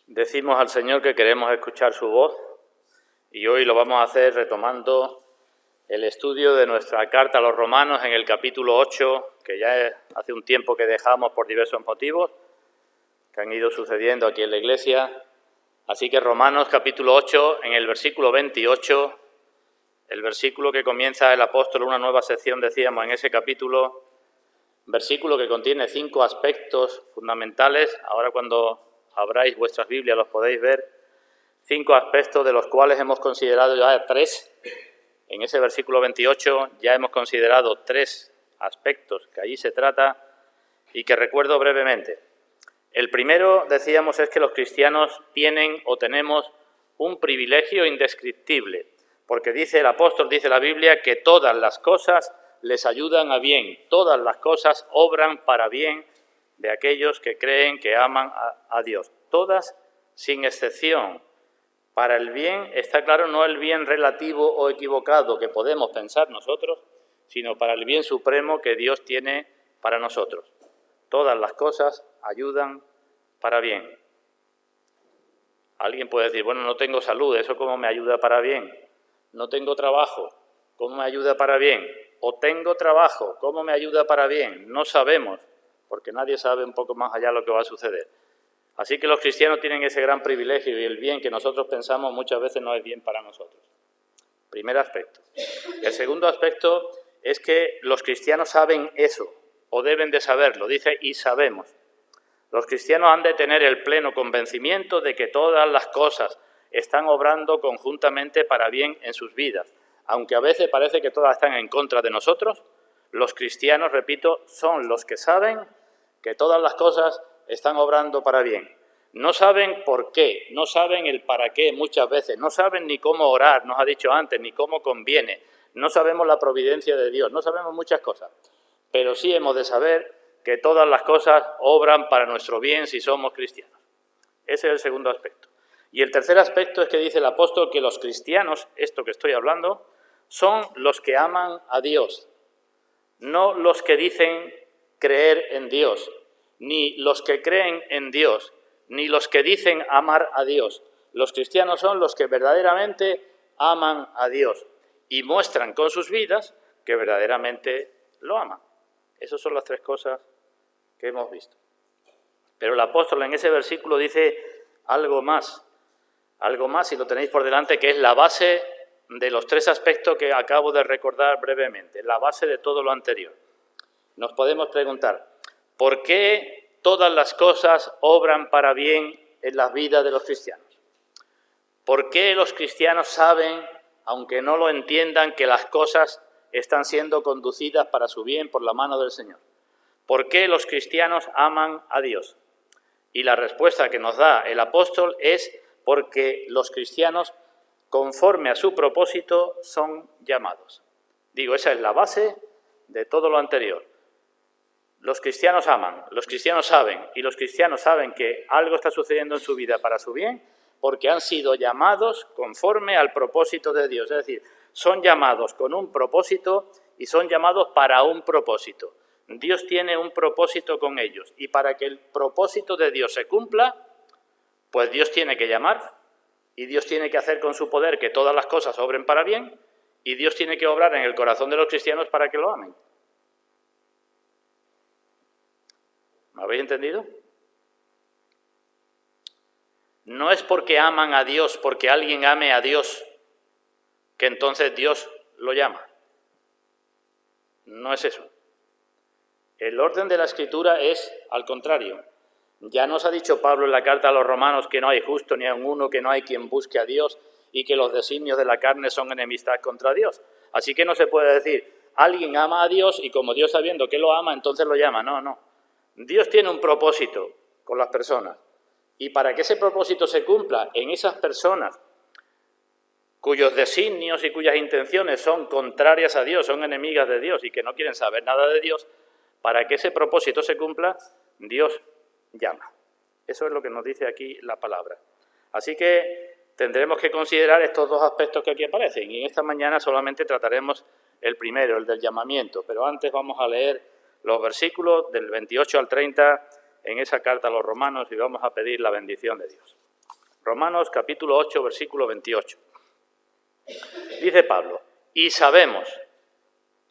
Decimos al Señor que queremos escuchar su voz y hoy lo vamos a hacer retomando el estudio de nuestra carta a los romanos en el capítulo 8, que ya hace un tiempo que dejamos por diversos motivos que han ido sucediendo aquí en la Iglesia. Así que Romanos capítulo 8, en el versículo 28, el versículo que comienza el apóstol una nueva sección, decíamos, en ese capítulo, versículo que contiene 5 aspectos fundamentales. Ahora cuando abráis vuestras Biblias los podéis ver, 5 aspectos de los cuales hemos considerado ya 3. En ese versículo 28 ya hemos considerado 3 aspectos que allí se trata y que recuerdo brevemente. El primero, decíamos, es que los cristianos tienen o tenemos un privilegio indescriptible, porque dice el apóstol, dice la Biblia, que todas las cosas les ayudan a bien, todas las cosas obran para bien de aquellos que creen, que aman a Dios. Todas, sin excepción. Para el bien, está claro, no el bien relativo o equivocado que podemos pensar nosotros, sino para el bien supremo que Dios tiene para nosotros. Todas las cosas ayudan para bien. Alguien puede decir, bueno, no tengo salud, ¿eso cómo me ayuda para bien? No tengo trabajo, ¿cómo me ayuda para bien? O tengo trabajo, ¿cómo me ayuda para bien? No sabemos, porque nadie sabe un poco más allá lo que va a suceder. Así que los cristianos tienen ese gran privilegio y el bien que nosotros pensamos muchas veces no es bien para nosotros. Primer aspecto. El segundo aspecto es que los cristianos saben eso, o deben de saberlo, dice, y sabemos. Los cristianos han de tener el pleno convencimiento de que todas las cosas están obrando conjuntamente para bien en sus vidas. Aunque a veces parece que todas están en contra de nosotros, los cristianos, repito, son los que saben que todas las cosas están obrando para bien. No saben por qué, no saben el para qué muchas veces, no saben ni cómo orar, nos ha dicho antes, ni cómo conviene, no sabemos la providencia de Dios, no sabemos muchas cosas, pero sí hemos de saber que todas las cosas obran para nuestro bien si somos cristianos. Ese es el segundo aspecto. Y el tercer aspecto es que dice el apóstol que los cristianos, esto que estoy hablando, son los que aman a Dios, no los que dicen creer en Dios, ni los que creen en Dios, ni los que dicen amar a Dios. Los cristianos son los que verdaderamente aman a Dios y muestran con sus vidas que verdaderamente lo aman. Esas son las 3 cosas que hemos visto. Pero el apóstol en ese versículo dice algo más, y lo tenéis por delante, que es la base de los 3 aspectos que acabo de recordar brevemente, la base de todo lo anterior. Nos podemos preguntar, ¿por qué todas las cosas obran para bien en las vidas de los cristianos? ¿Por qué los cristianos saben, aunque no lo entiendan, que las cosas están siendo conducidas para su bien por la mano del Señor? ¿Por qué los cristianos aman a Dios? Y la respuesta que nos da el apóstol es porque los cristianos, conforme a su propósito, son llamados. Digo, esa es la base de todo lo anterior. Los cristianos aman, los cristianos saben, y los cristianos saben que algo está sucediendo en su vida para su bien, porque han sido llamados conforme al propósito de Dios. Es decir, son llamados con un propósito y son llamados para un propósito. Dios tiene un propósito con ellos, y para que el propósito de Dios se cumpla, pues Dios tiene que llamar, y Dios tiene que hacer con su poder que todas las cosas obren para bien, y Dios tiene que obrar en el corazón de los cristianos para que lo amen. ¿Me habéis entendido? No es porque aman a Dios, porque alguien ame a Dios, que entonces Dios lo llama. No es eso. El orden de la Escritura es al contrario. Ya nos ha dicho Pablo en la carta a los romanos que no hay justo ni aun uno, que no hay quien busque a Dios y que los designios de la carne son enemistad contra Dios. Así que no se puede decir, alguien ama a Dios y como Dios sabiendo que lo ama, entonces lo llama. No. Dios tiene un propósito con las personas. Y para que ese propósito se cumpla en esas personas cuyos designios y cuyas intenciones son contrarias a Dios, son enemigas de Dios y que no quieren saber nada de Dios, para que ese propósito se cumpla, Dios llama. Eso es lo que nos dice aquí la palabra. Así que tendremos que considerar estos 2 aspectos que aquí aparecen y en esta mañana solamente trataremos el primero, el del llamamiento, pero antes vamos a leer los versículos del 28 al 30 en esa carta a los romanos y vamos a pedir la bendición de Dios. Romanos capítulo 8, versículo 28. Dice Pablo, y sabemos,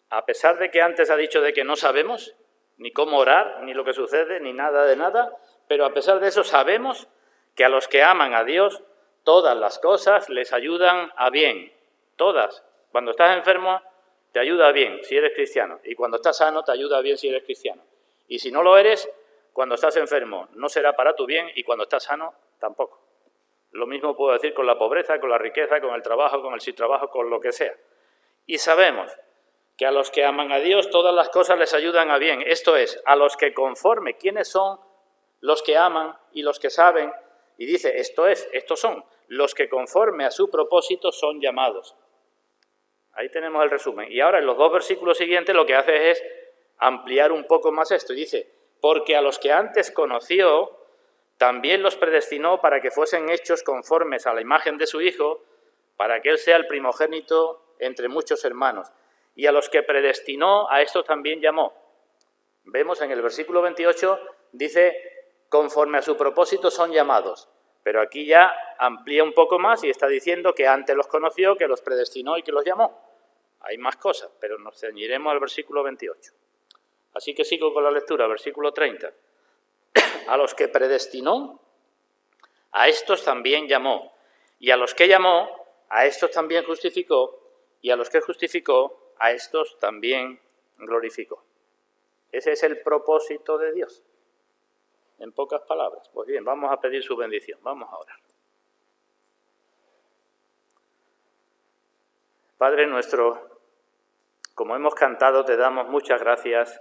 a pesar de que antes ha dicho de que no sabemos, ni cómo orar, ni lo que sucede, ni nada de nada, pero a pesar de eso sabemos que a los que aman a Dios, todas las cosas les ayudan a bien. Todas. Cuando estás enfermo, te ayuda a bien si eres cristiano. Y cuando estás sano, te ayuda a bien si eres cristiano. Y si no lo eres, cuando estás enfermo, no será para tu bien, y cuando estás sano, tampoco. Lo mismo puedo decir con la pobreza, con la riqueza, con el trabajo, con el sin trabajo, con lo que sea. Y sabemos que a los que aman a Dios todas las cosas les ayudan a bien. Esto es, a los que conforme. ¿Quiénes son los que aman y los que saben? Y dice, estos son los que conforme a su propósito son llamados. Ahí tenemos el resumen. Y ahora en los 2 versículos siguientes lo que hace es ampliar un poco más esto. Y dice, porque a los que antes conoció, también los predestinó para que fuesen hechos conformes a la imagen de su Hijo, para que Él sea el primogénito entre muchos hermanos. Y a los que predestinó, a estos también llamó. Vemos en el versículo 28, dice, conforme a su propósito son llamados. Pero aquí ya amplía un poco más y está diciendo que antes los conoció, que los predestinó y que los llamó. Hay más cosas, pero nos ceñiremos al versículo 28. Así que sigo con la lectura, versículo 30. A los que predestinó, a estos también llamó. Y a los que llamó, a estos también justificó. Y a los que justificó, a estos también glorificó. Ese es el propósito de Dios. En pocas palabras. Pues bien, vamos a pedir su bendición. Vamos a orar. Padre nuestro, como hemos cantado, te damos muchas gracias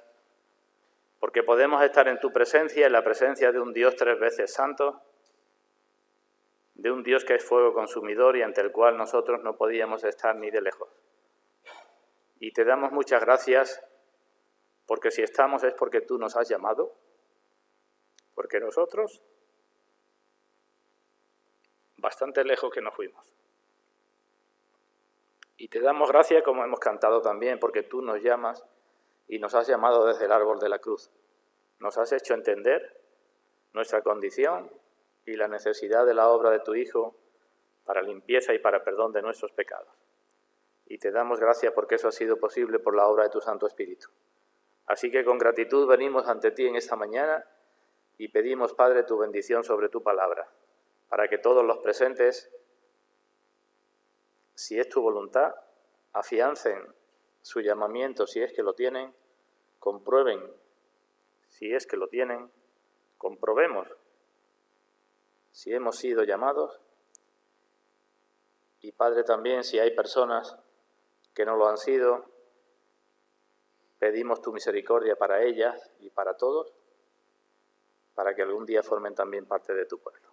porque podemos estar en tu presencia, en la presencia de un Dios 3 veces santo, de un Dios que es fuego consumidor y ante el cual nosotros no podíamos estar ni de lejos. Y te damos muchas gracias porque si estamos es porque tú nos has llamado, porque nosotros bastante lejos que nos fuimos. Y te damos gracias, como hemos cantado también, porque tú nos llamas y nos has llamado desde el árbol de la cruz. Nos has hecho entender nuestra condición y la necesidad de la obra de tu Hijo para limpieza y para perdón de nuestros pecados. Y te damos gracias porque eso ha sido posible por la obra de tu Santo Espíritu. Así que con gratitud venimos ante ti en esta mañana y pedimos, Padre, tu bendición sobre tu palabra, para que todos los presentes, si es tu voluntad, afiancen su llamamiento, si es que lo tienen, comprueben, si es que lo tienen, comprobemos si hemos sido llamados. Y Padre, también si hay personas que no lo han sido, pedimos tu misericordia para ellas y para todos, para que algún día formen también parte de tu pueblo.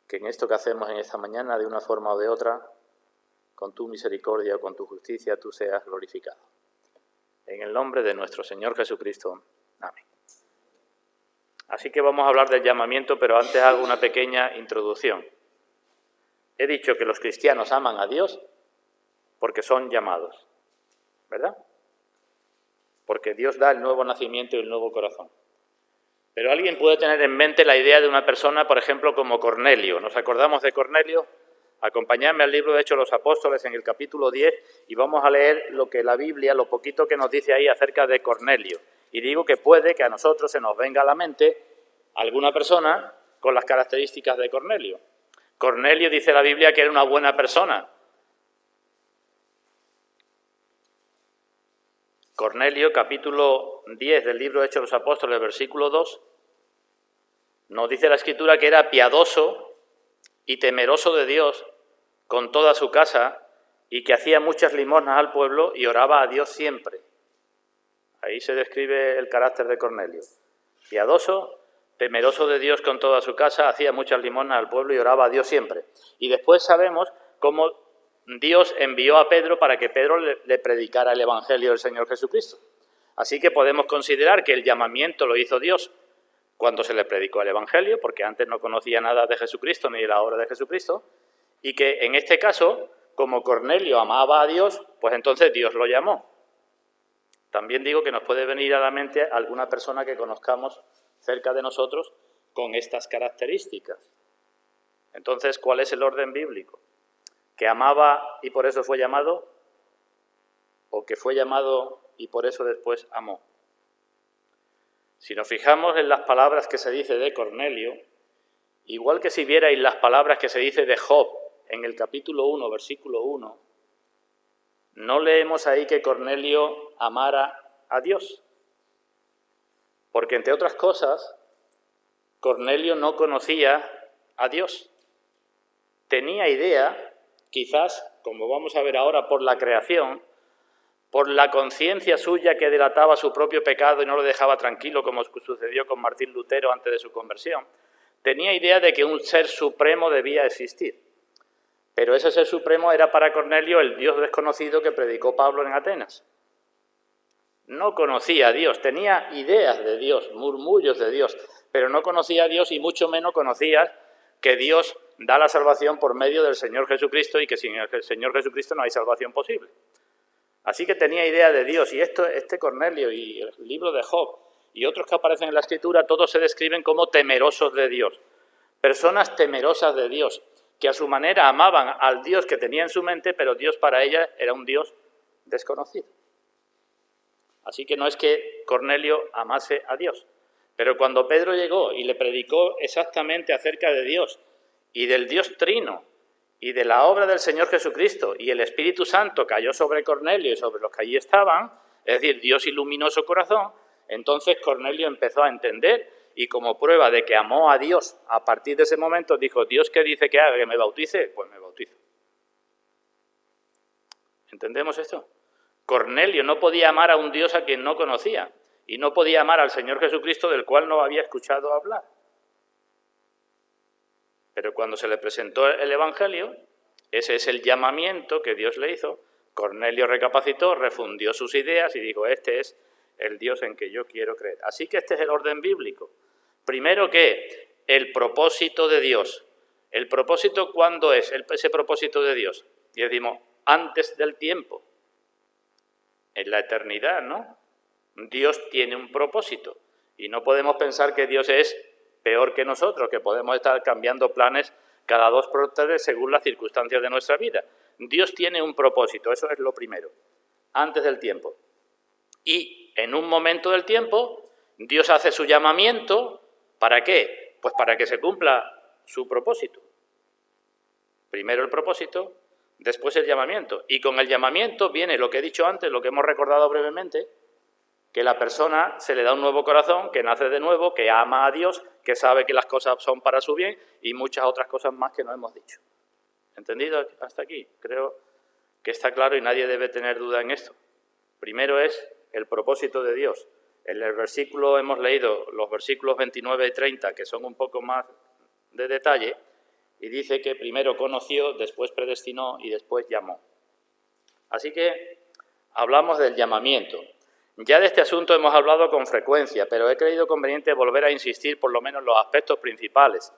Que en esto que hacemos en esta mañana, de una forma o de otra, con tu misericordia o con tu justicia, tú seas glorificado. En el nombre de nuestro Señor Jesucristo. Amén. Así que vamos a hablar del llamamiento, pero antes hago una pequeña introducción. He dicho que los cristianos aman a Dios porque son llamados, ¿verdad? Porque Dios da el nuevo nacimiento y el nuevo corazón. Pero alguien puede tener en mente la idea de una persona, por ejemplo, como Cornelio. ¿Nos acordamos de Cornelio? Acompañadme al libro de Hechos de los Apóstoles en el capítulo 10 y vamos a leer lo que la Biblia, lo poquito que nos dice ahí acerca de Cornelio. Y digo que puede que a nosotros se nos venga a la mente alguna persona con las características de Cornelio. Cornelio dice la Biblia que era una buena persona. Cornelio, capítulo 10 del libro de Hechos de los Apóstoles, versículo 2, nos dice la Escritura que era piadoso y temeroso de Dios con toda su casa y que hacía muchas limosnas al pueblo y oraba a Dios siempre. Ahí se describe el carácter de Cornelio. Piadoso, temeroso de Dios con toda su casa, hacía muchas limosnas al pueblo y oraba a Dios siempre. Y después sabemos cómo Dios envió a Pedro para que Pedro le predicara el Evangelio del Señor Jesucristo. Así que podemos considerar que el llamamiento lo hizo Dios cuando se le predicó el Evangelio, porque antes no conocía nada de Jesucristo ni de la obra de Jesucristo, y que en este caso, como Cornelio amaba a Dios, pues entonces Dios lo llamó. También digo que nos puede venir a la mente alguna persona que conozcamos cerca de nosotros con estas características. Entonces, ¿cuál es el orden bíblico? ¿Que amaba y por eso fue llamado? ¿O que fue llamado y por eso después amó? Si nos fijamos en las palabras que se dice de Cornelio, igual que si vierais las palabras que se dice de Job en el capítulo 1, versículo 1, no leemos ahí que Cornelio amara a Dios. Porque, entre otras cosas, Cornelio no conocía a Dios. Tenía idea, quizás, como vamos a ver ahora, por la creación, por la conciencia suya que delataba su propio pecado y no lo dejaba tranquilo, como sucedió con Martín Lutero antes de su conversión, tenía idea de que un ser supremo debía existir. Pero ese ser supremo era para Cornelio el Dios desconocido que predicó Pablo en Atenas. No conocía a Dios, tenía ideas de Dios, murmullos de Dios, pero no conocía a Dios y mucho menos conocía que Dios da la salvación por medio del Señor Jesucristo y que sin el Señor Jesucristo no hay salvación posible. Así que tenía idea de Dios, y este Cornelio y el libro de Job y otros que aparecen en la Escritura, todos se describen como temerosos de Dios. Personas temerosas de Dios, que a su manera amaban al Dios que tenía en su mente, pero Dios para ellas era un Dios desconocido. Así que no es que Cornelio amase a Dios, pero cuando Pedro llegó y le predicó exactamente acerca de Dios y del Dios Trino y de la obra del Señor Jesucristo, y el Espíritu Santo cayó sobre Cornelio y sobre los que allí estaban, es decir, Dios iluminó su corazón, entonces Cornelio empezó a entender, y como prueba de que amó a Dios, a partir de ese momento dijo: ¿Dios qué dice que haga? ¿Que me bautice? Pues me bautizo. ¿Entendemos esto? Cornelio no podía amar a un Dios a quien no conocía, y no podía amar al Señor Jesucristo del cual no había escuchado hablar. Pero cuando se le presentó el Evangelio, ese es el llamamiento que Dios le hizo, Cornelio recapacitó, refundió sus ideas y dijo: este es el Dios en que yo quiero creer. Así que este es el orden bíblico. Primero, ¿qué? El propósito de Dios. ¿El propósito cuándo es ese propósito de Dios? Y decimos, antes del tiempo. En la eternidad, ¿no? Dios tiene un propósito y no podemos pensar que Dios es peor que nosotros, que podemos estar cambiando planes cada 2 por 3 según las circunstancias de nuestra vida. Dios tiene un propósito, eso es lo primero, antes del tiempo. Y en un momento del tiempo, Dios hace su llamamiento, ¿para qué? Pues para que se cumpla su propósito. Primero el propósito, después el llamamiento. Y con el llamamiento viene lo que he dicho antes, lo que hemos recordado brevemente, que la persona se le da un nuevo corazón, que nace de nuevo, que ama a Dios, que sabe que las cosas son para su bien y muchas otras cosas más que no hemos dicho. ¿Entendido hasta aquí? Creo que está claro y nadie debe tener duda en esto. Primero es el propósito de Dios. En el versículo hemos leído los versículos 29 y 30, que son un poco más de detalle, y dice que primero conoció, después predestinó y después llamó. Así que hablamos del llamamiento. Ya de este asunto hemos hablado con frecuencia, pero he creído conveniente volver a insistir por lo menos en los aspectos principales,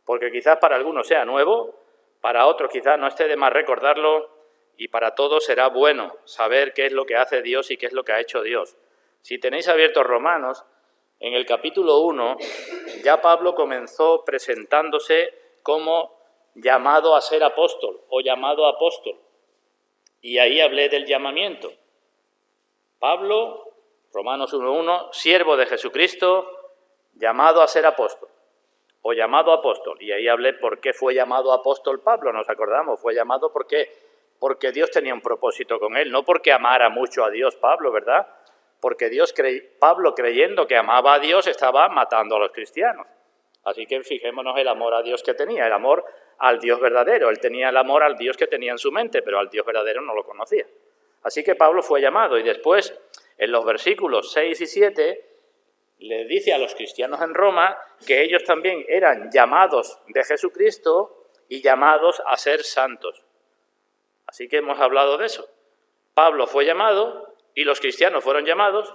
porque quizás para algunos sea nuevo, para otros quizás no esté de más recordarlo, y para todos será bueno saber qué es lo que hace Dios y qué es lo que ha hecho Dios. Si tenéis abiertos Romanos, en el capítulo 1, ya Pablo comenzó presentándose como llamado a ser apóstol o llamado apóstol, y ahí hablé del llamamiento. Pablo, Romanos 1.1, siervo de Jesucristo, llamado a ser apóstol, o llamado apóstol. Y ahí hablé por qué fue llamado apóstol Pablo, nos acordamos, fue llamado porque Dios tenía un propósito con él, no porque amara mucho a Dios Pablo, ¿verdad? Porque Pablo, creyendo que amaba a Dios, estaba matando a los cristianos. Así que fijémonos el amor a Dios que tenía, el amor al Dios verdadero. Él tenía el amor al Dios que tenía en su mente, pero al Dios verdadero no lo conocía. Así que Pablo fue llamado y después, en los versículos 6 y 7, les dice a los cristianos en Roma que ellos también eran llamados de Jesucristo y llamados a ser santos. Así que hemos hablado de eso. Pablo fue llamado y los cristianos fueron llamados,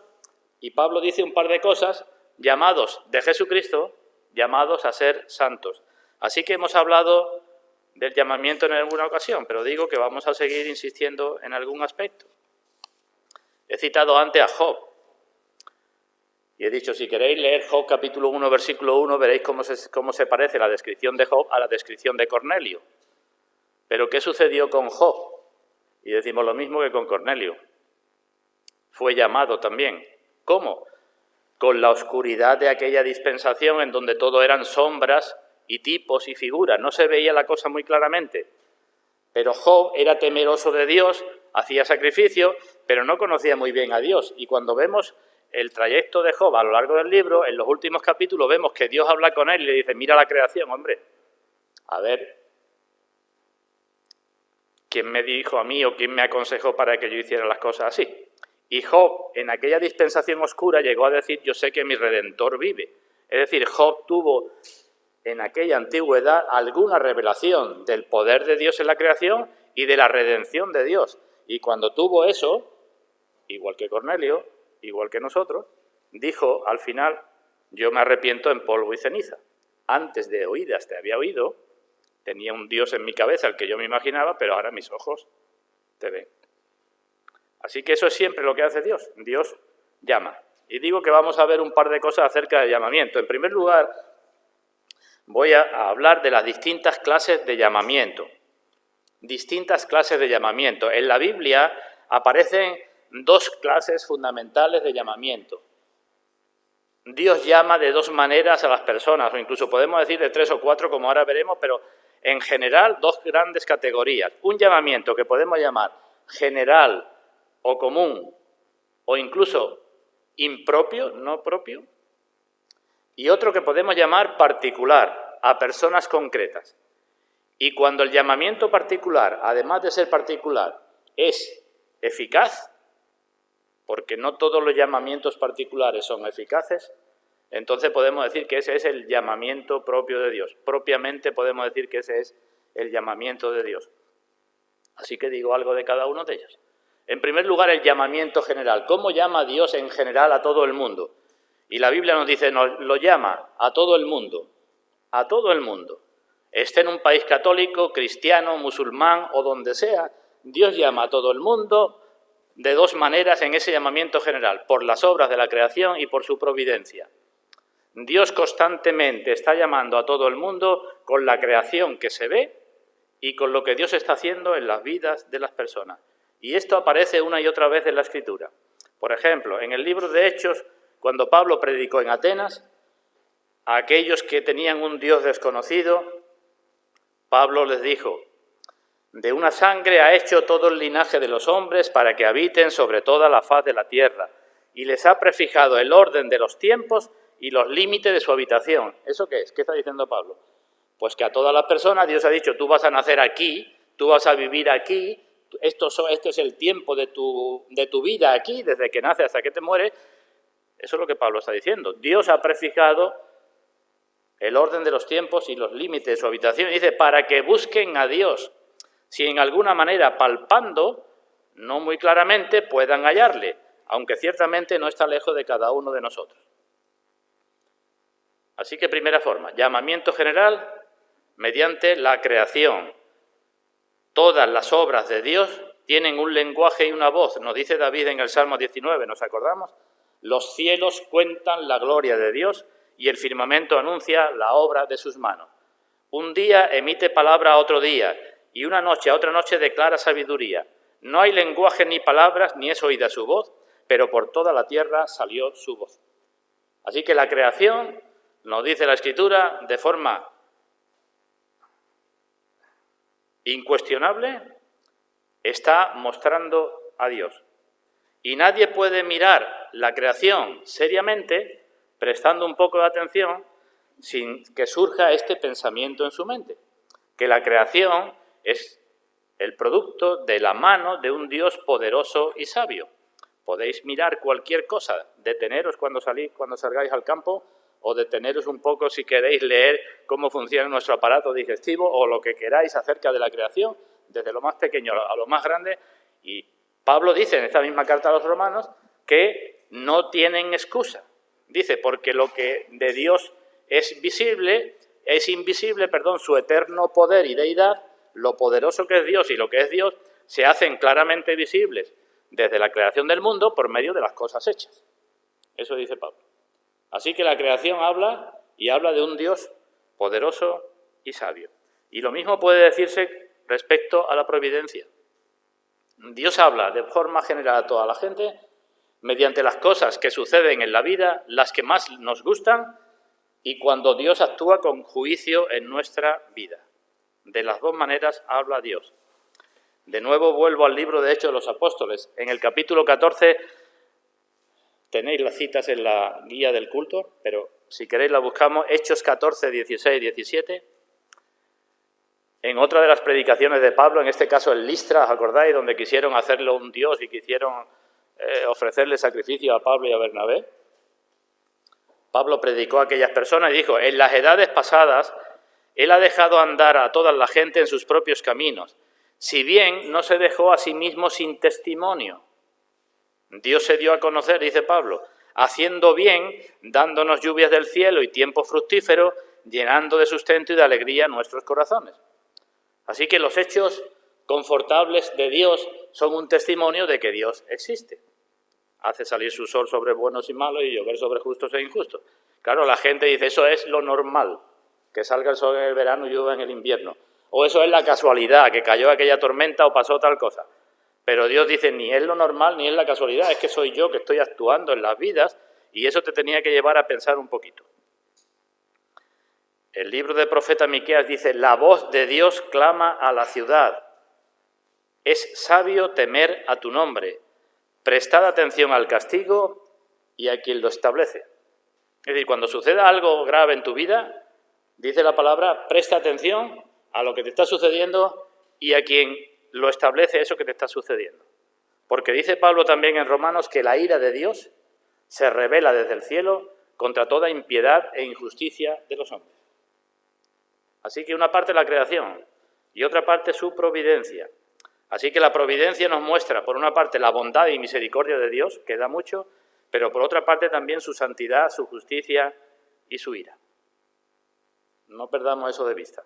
y Pablo dice un par de cosas, llamados de Jesucristo, llamados a ser santos. Así que hemos hablado del llamamiento en alguna ocasión, pero digo que vamos a seguir insistiendo en algún aspecto. He citado antes a Job, Y he dicho, si queréis leer Job capítulo 1, versículo 1, veréis cómo se parece la descripción de Job a la descripción de Cornelio. Pero ¿qué sucedió con Job? Y decimos lo mismo que con Cornelio. Fue llamado también. ¿Cómo? Con la oscuridad de aquella dispensación en donde todo eran sombras y tipos y figuras. No se veía la cosa muy claramente. Pero Job era temeroso de Dios, hacía sacrificio, pero no conocía muy bien a Dios. Y cuando vemos el trayecto de Job a lo largo del libro, en los últimos capítulos vemos que Dios habla con él y le dice, mira la creación, hombre, a ver, ¿quién me dijo a mí o quién me aconsejó para que yo hiciera las cosas así? Y Job, en aquella dispensación oscura, llegó a decir, yo sé que mi Redentor vive. Es decir, Job tuvo en aquella antigüedad alguna revelación del poder de Dios en la creación y de la redención de Dios. Y cuando tuvo eso, igual que Cornelio, igual que nosotros, dijo al final, yo me arrepiento en polvo y ceniza. Antes de oídas te había oído, tenía un Dios en mi cabeza al que yo me imaginaba, pero ahora mis ojos te ven. Así que eso es siempre lo que hace Dios. Dios llama. Y digo que vamos a ver un par de cosas acerca del llamamiento. En primer lugar, voy a hablar de las distintas clases de llamamiento. Distintas clases de llamamiento. En la Biblia aparecen dos clases fundamentales de llamamiento. Dios llama de dos maneras a las personas, o incluso podemos decir de tres o cuatro, como ahora veremos, pero en general dos grandes categorías. Un llamamiento que podemos llamar general o común, o incluso impropio, no propio, y otro que podemos llamar particular, a personas concretas. Y cuando el llamamiento particular, además de ser particular, es eficaz, porque no todos los llamamientos particulares son eficaces, entonces podemos decir que ese es el llamamiento propio de Dios. Propiamente podemos decir que ese es el llamamiento de Dios. Así que digo algo de cada uno de ellos. En primer lugar, el llamamiento general. ¿Cómo llama Dios en general a todo el mundo? Y la Biblia nos dice, nos lo llama a todo el mundo. A todo el mundo. Esté en un país católico, cristiano, musulmán o donde sea, Dios llama a todo el mundo de dos maneras en ese llamamiento general, por las obras de la creación y por su providencia. Dios constantemente está llamando a todo el mundo con la creación que se ve y con lo que Dios está haciendo en las vidas de las personas. Y esto aparece una y otra vez en la Escritura. Por ejemplo, en el libro de Hechos, cuando Pablo predicó en Atenas, a aquellos que tenían un Dios desconocido, Pablo les dijo, de una sangre ha hecho todo el linaje de los hombres para que habiten sobre toda la faz de la tierra, y les ha prefijado el orden de los tiempos y los límites de su habitación. ¿Eso qué es? ¿Qué está diciendo Pablo? Pues que a todas las personas Dios ha dicho, tú vas a nacer aquí, tú vas a vivir aquí, este es el tiempo de tu vida aquí, desde que naces hasta que te mueres. Eso es lo que Pablo está diciendo. Dios ha prefijado el orden de los tiempos y los límites de su habitación. Y dice, para que busquen a Dios, si en alguna manera palpando, no muy claramente, puedan hallarle, aunque ciertamente no está lejos de cada uno de nosotros. Así que primera forma, llamamiento general mediante la creación. Todas las obras de Dios tienen un lenguaje y una voz. Nos dice David en el Salmo 19, ¿nos acordamos? Los cielos cuentan la gloria de Dios y el firmamento anuncia la obra de sus manos. Un día emite palabra a otro día y una noche a otra noche declara sabiduría. No hay lenguaje ni palabras, ni es oída su voz, pero por toda la tierra salió su voz. Así que la creación, nos dice la Escritura, de forma incuestionable, está mostrando a Dios. Y nadie puede mirar la creación seriamente, prestando un poco de atención, sin que surja este pensamiento en su mente, que la creación es el producto de la mano de un Dios poderoso y sabio. Podéis mirar cualquier cosa, deteneros cuando salgáis al campo, o deteneros un poco si queréis leer cómo funciona nuestro aparato digestivo o lo que queráis acerca de la creación, desde lo más pequeño a lo más grande. Y Pablo dice en esta misma carta a los romanos que no tienen excusa. Dice, porque lo que de Dios es invisible, su eterno poder y deidad, lo poderoso que es Dios y lo que es Dios, se hacen claramente visibles desde la creación del mundo por medio de las cosas hechas. Eso dice Pablo. Así que la creación habla y habla de un Dios poderoso y sabio. Y lo mismo puede decirse respecto a la providencia. Dios habla de forma general a toda la gente mediante las cosas que suceden en la vida, las que más nos gustan, y cuando Dios actúa con juicio en nuestra vida. De las dos maneras habla Dios. De nuevo vuelvo al libro de Hechos de los Apóstoles. En el capítulo 14, tenéis las citas en la guía del culto, pero si queréis la buscamos, Hechos 14, 16, 17. En otra de las predicaciones de Pablo, en este caso en Listra, ¿os acordáis? Donde quisieron hacerlo un dios y quisieron ofrecerle sacrificio a Pablo y a Bernabé. Pablo predicó a aquellas personas y dijo, en las edades pasadas, él ha dejado andar a toda la gente en sus propios caminos, si bien no se dejó a sí mismo sin testimonio. Dios se dio a conocer, dice Pablo, haciendo bien, dándonos lluvias del cielo y tiempo fructífero, llenando de sustento y de alegría nuestros corazones. Así que los hechos confortables de Dios son un testimonio de que Dios existe. Hace salir su sol sobre buenos y malos y llover sobre justos e injustos. Claro, la gente dice, eso es lo normal, que salga el sol en el verano y llueva en el invierno. O eso es la casualidad, que cayó aquella tormenta o pasó tal cosa. Pero Dios dice, ni es lo normal ni es la casualidad, es que soy yo que estoy actuando en las vidas, y eso te tenía que llevar a pensar un poquito. El libro del profeta Miqueas dice, la voz de Dios clama a la ciudad. Es sabio temer a tu nombre. Prestad atención al castigo y a quien lo establece. Es decir, cuando suceda algo grave en tu vida, dice la palabra, presta atención a lo que te está sucediendo y a quien lo establece eso que te está sucediendo. Porque dice Pablo también en Romanos que la ira de Dios se revela desde el cielo contra toda impiedad e injusticia de los hombres. Así que una parte la creación y otra parte su providencia. Así que la providencia nos muestra, por una parte, la bondad y misericordia de Dios, que da mucho, pero por otra parte también su santidad, su justicia y su ira. No perdamos eso de vista.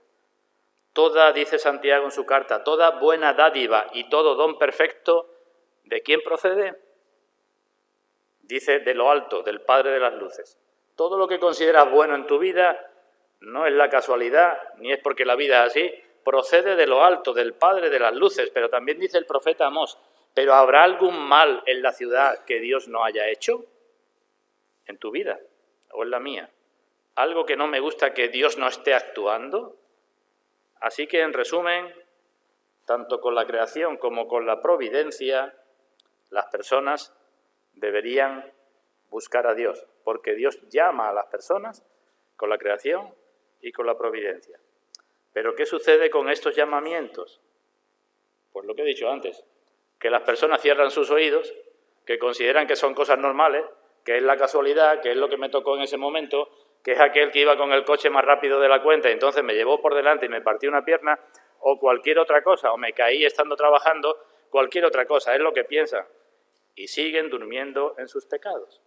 Toda, dice Santiago en su carta, toda buena dádiva y todo don perfecto, ¿de quién procede? Dice, de lo alto, del Padre de las luces. Todo lo que consideras bueno en tu vida no es la casualidad, ni es porque la vida es así, procede de lo alto, del Padre de las luces, pero también dice el profeta Amós, ¿pero habrá algún mal en la ciudad que Dios no haya hecho? ¿En tu vida o en la mía? ¿Algo que no me gusta que Dios no esté actuando? Así que, en resumen, tanto con la creación como con la providencia, las personas deberían buscar a Dios, porque Dios llama a las personas con la creación y con la providencia. ¿Pero qué sucede con estos llamamientos? Pues lo que he dicho antes, que las personas cierran sus oídos, que consideran que son cosas normales, que es la casualidad, que es lo que me tocó en ese momento, que es aquel que iba con el coche más rápido de la cuenta y entonces me llevó por delante y me partió una pierna, o cualquier otra cosa, o me caí estando trabajando, cualquier otra cosa, es lo que piensan. Y siguen durmiendo en sus pecados.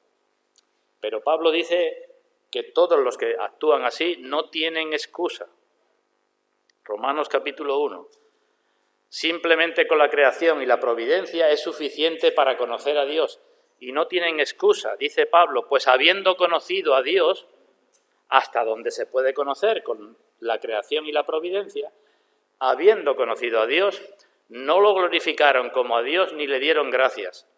Pero Pablo dice que todos los que actúan así no tienen excusa. Romanos capítulo 1. Simplemente con la creación y la providencia es suficiente para conocer a Dios. Y no tienen excusa, dice Pablo, pues habiendo conocido a Dios, hasta donde se puede conocer con la creación y la providencia, habiendo conocido a Dios, no lo glorificaron como a Dios ni le dieron gracias,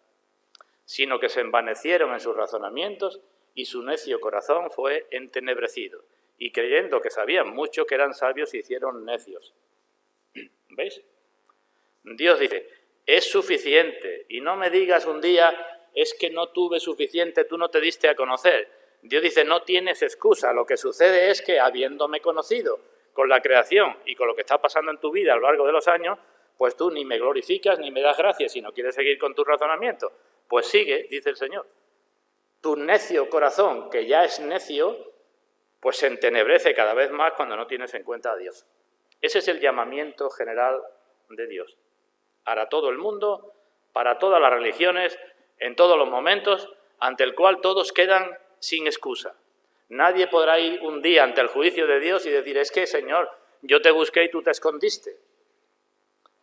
sino que se envanecieron en sus razonamientos y su necio corazón fue entenebrecido. Y creyendo que sabían mucho, que eran sabios, se hicieron necios. ¿Veis? Dios dice, es suficiente. Y no me digas un día, es que no tuve suficiente, tú no te diste a conocer. Dios dice, no tienes excusa. Lo que sucede es que, habiéndome conocido con la creación y con lo que está pasando en tu vida a lo largo de los años, pues tú ni me glorificas ni me das gracias si no quieres seguir con tu razonamiento. Pues sigue, dice el Señor. Tu necio corazón, que ya es necio, pues se entenebrece cada vez más cuando no tienes en cuenta a Dios. Ese es el llamamiento general de Dios. Para todo el mundo, para todas las religiones, en todos los momentos, ante el cual todos quedan sin excusa. Nadie podrá ir un día ante el juicio de Dios y decir, es que, Señor, yo te busqué y tú te escondiste.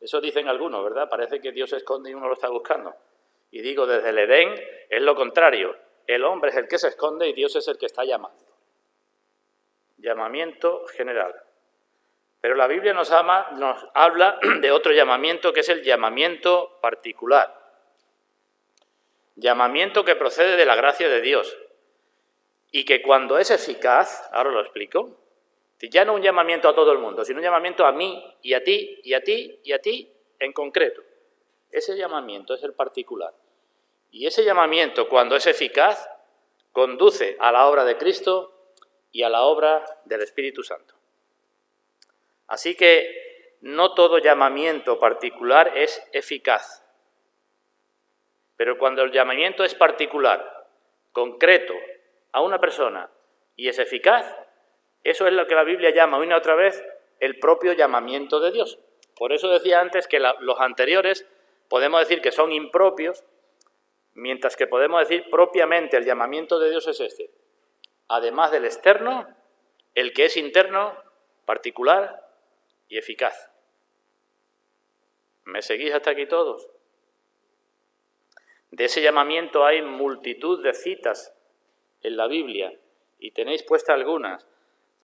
Eso dicen algunos, ¿verdad? Parece que Dios se esconde y uno lo está buscando. Y digo, desde el Edén es lo contrario. el hombre es el que se esconde y Dios es el que está llamando. Llamamiento general. Pero la Biblia nos habla de otro llamamiento, que es el llamamiento particular. Llamamiento que procede de la gracia de Dios y que cuando es eficaz, ahora lo explico, ya no un llamamiento a todo el mundo, sino un llamamiento a mí y a ti y a ti y a ti en concreto. Ese llamamiento es el particular. Y ese llamamiento, cuando es eficaz, conduce a la obra de Cristo y a la obra del Espíritu Santo. Así que no todo llamamiento particular es eficaz. Pero cuando el llamamiento es particular, concreto, a una persona y es eficaz, eso es lo que la Biblia llama una y otra vez el propio llamamiento de Dios. Por eso decía antes que los anteriores podemos decir que son impropios, mientras que podemos decir propiamente el llamamiento de Dios es este. Además del externo, el que es interno, particular y eficaz. ¿Me seguís hasta aquí todos? De ese llamamiento hay multitud de citas en la Biblia y tenéis puestas algunas.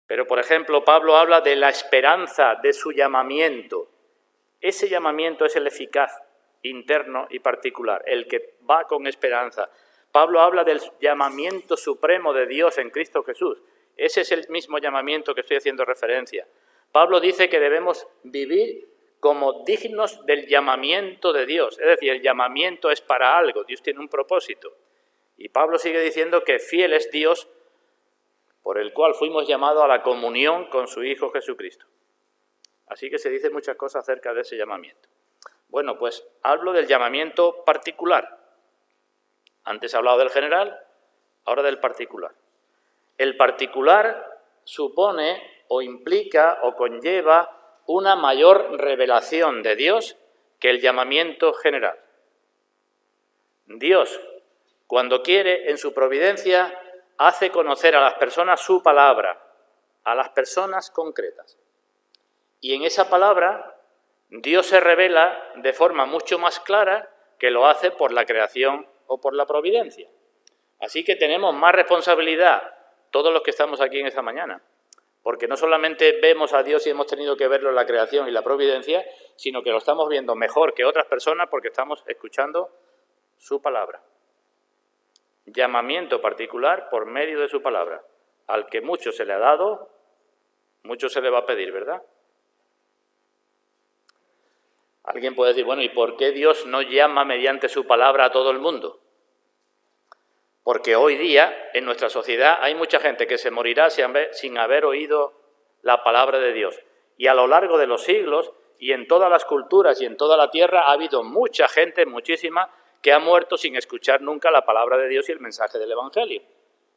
Pero, por ejemplo, Pablo habla de la esperanza de su llamamiento. Ese llamamiento es el eficaz, interno y particular, el que va con esperanza. Pablo habla del llamamiento supremo de Dios en Cristo Jesús. Ese es el mismo llamamiento que estoy haciendo referencia. Pablo dice que debemos vivir como dignos del llamamiento de Dios. Es decir, el llamamiento es para algo, Dios tiene un propósito. Y Pablo sigue diciendo que fiel es Dios, por el cual fuimos llamados a la comunión con su Hijo Jesucristo. Así que se dice muchas cosas acerca de ese llamamiento. Bueno, pues hablo del llamamiento particular. Antes he hablado del general, ahora del particular. El particular supone o implica o conlleva una mayor revelación de Dios que el llamamiento general. Dios, cuando quiere, en su providencia, hace conocer a las personas su palabra, a las personas concretas. Y en esa palabra, Dios se revela de forma mucho más clara que lo hace por la creación o por la providencia. Así que tenemos más responsabilidad todos los que estamos aquí en esta mañana, porque no solamente vemos a Dios y hemos tenido que verlo en la creación y la providencia, sino que lo estamos viendo mejor que otras personas porque estamos escuchando su palabra. Llamamiento particular por medio de su palabra. Al que mucho se le ha dado, mucho se le va a pedir, ¿verdad? Alguien puede decir, bueno, ¿y por qué Dios no llama mediante su palabra a todo el mundo? Porque hoy día, en nuestra sociedad, hay mucha gente que se morirá sin haber oído la palabra de Dios. Y a lo largo de los siglos, y en todas las culturas y en toda la tierra, ha habido mucha gente, muchísima, que ha muerto sin escuchar nunca la palabra de Dios y el mensaje del Evangelio.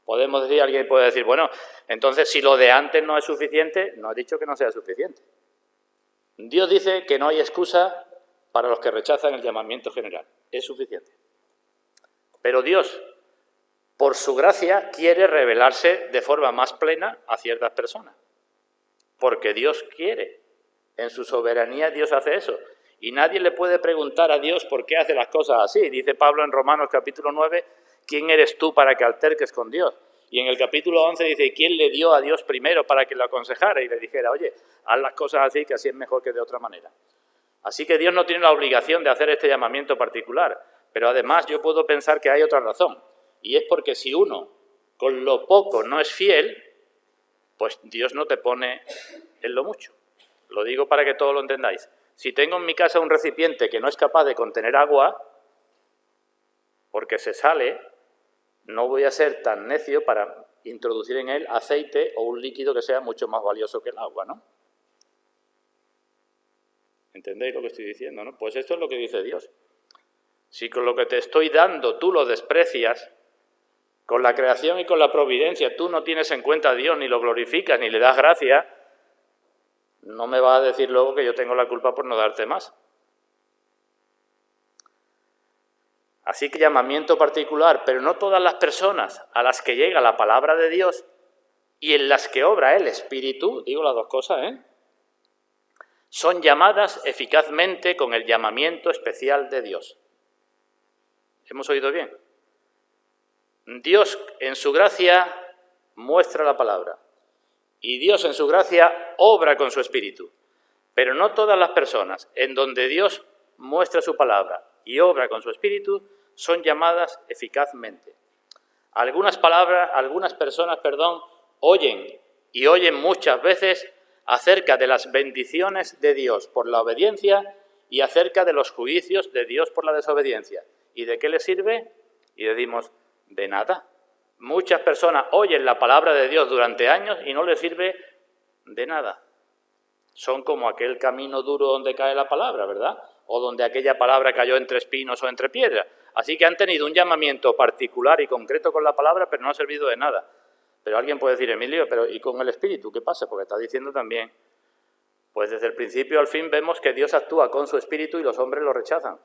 Podemos decir, alguien puede decir, bueno, entonces si lo de antes no es suficiente, no he dicho que no sea suficiente. Dios dice que no hay excusa para los que rechazan el llamamiento general. Es suficiente. Pero Dios, por su gracia, quiere revelarse de forma más plena a ciertas personas. Porque Dios quiere. En su soberanía Dios hace eso. Y nadie le puede preguntar a Dios por qué hace las cosas así. Dice Pablo en Romanos capítulo 9, ¿quién eres tú para que alterques con Dios? Y en el capítulo 11 dice, ¿quién le dio a Dios primero para que lo aconsejara? Y le dijera, oye, haz las cosas así, que así es mejor que de otra manera. Así que Dios no tiene la obligación de hacer este llamamiento particular. Pero además yo puedo pensar que hay otra razón. Y es porque si uno con lo poco no es fiel, pues Dios no te pone en lo mucho. Lo digo para que todos lo entendáis. Si tengo en mi casa un recipiente que no es capaz de contener agua, porque se sale, no voy a ser tan necio para introducir en él aceite o un líquido que sea mucho más valioso que el agua, ¿no? ¿Entendéis lo que estoy diciendo, no? Pues esto es lo que dice Dios. Si con lo que te estoy dando tú lo desprecias, con la creación y con la providencia tú no tienes en cuenta a Dios, ni lo glorificas, ni le das gracia, no me vas a decir luego que yo tengo la culpa por no darte más. Así que llamamiento particular, pero no todas las personas a las que llega la palabra de Dios y en las que obra el Espíritu, digo las dos cosas, son llamadas eficazmente con el llamamiento especial de Dios. ¿Hemos oído bien? Dios en su gracia muestra la palabra y Dios en su gracia obra con su espíritu. Pero no todas las personas en donde Dios muestra su palabra y obra con su espíritu son llamadas eficazmente. Algunas personas, oyen y oyen muchas veces acerca de las bendiciones de Dios por la obediencia y acerca de los juicios de Dios por la desobediencia. ¿Y de qué les sirve? Y decimos, de nada. Muchas personas oyen la palabra de Dios durante años y no les sirve de nada. Son como aquel camino duro donde cae la palabra, ¿verdad? O donde aquella palabra cayó entre espinos o entre piedras. Así que han tenido un llamamiento particular y concreto con la palabra, pero no ha servido de nada. Pero alguien puede decir, Emilio, pero ¿y con el Espíritu qué pasa? Porque está diciendo también, pues desde el principio al fin vemos que Dios actúa con su Espíritu y los hombres lo rechazan.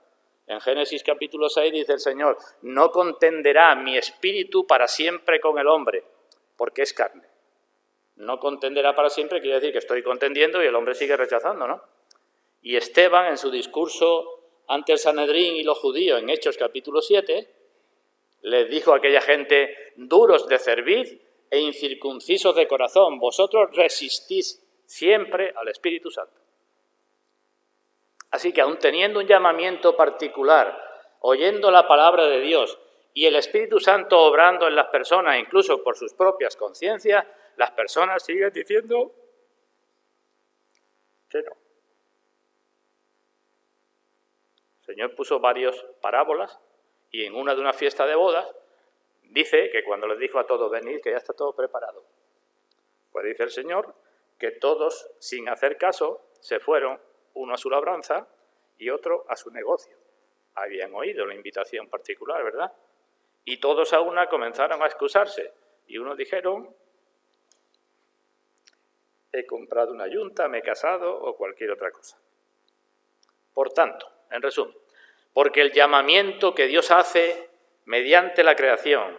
En Génesis capítulo 6 dice el Señor, no contenderá mi Espíritu para siempre con el hombre, porque es carne. No contenderá para siempre quiere decir que estoy contendiendo y el hombre sigue rechazando, ¿no? Y Esteban, en su discurso ante el Sanedrín y los judíos, en Hechos capítulo 7, les dijo a aquella gente, duros de cerviz e incircuncisos de corazón, vosotros resistís siempre al Espíritu Santo. Así que aun teniendo un llamamiento particular, oyendo la palabra de Dios y el Espíritu Santo obrando en las personas, incluso por sus propias conciencias, las personas siguen diciendo que no. El Señor puso varias parábolas y en una de una fiesta de bodas dice que cuando les dijo a todos venid, que ya está todo preparado. Pues dice el Señor que todos, sin hacer caso, se fueron, uno a su labranza y otro a su negocio. Habían oído la invitación particular, ¿verdad? Y todos a una comenzaron a excusarse. Y unos dijeron, he comprado una yunta, me he casado o cualquier otra cosa. Por tanto, en resumen, porque el llamamiento que Dios hace mediante la creación,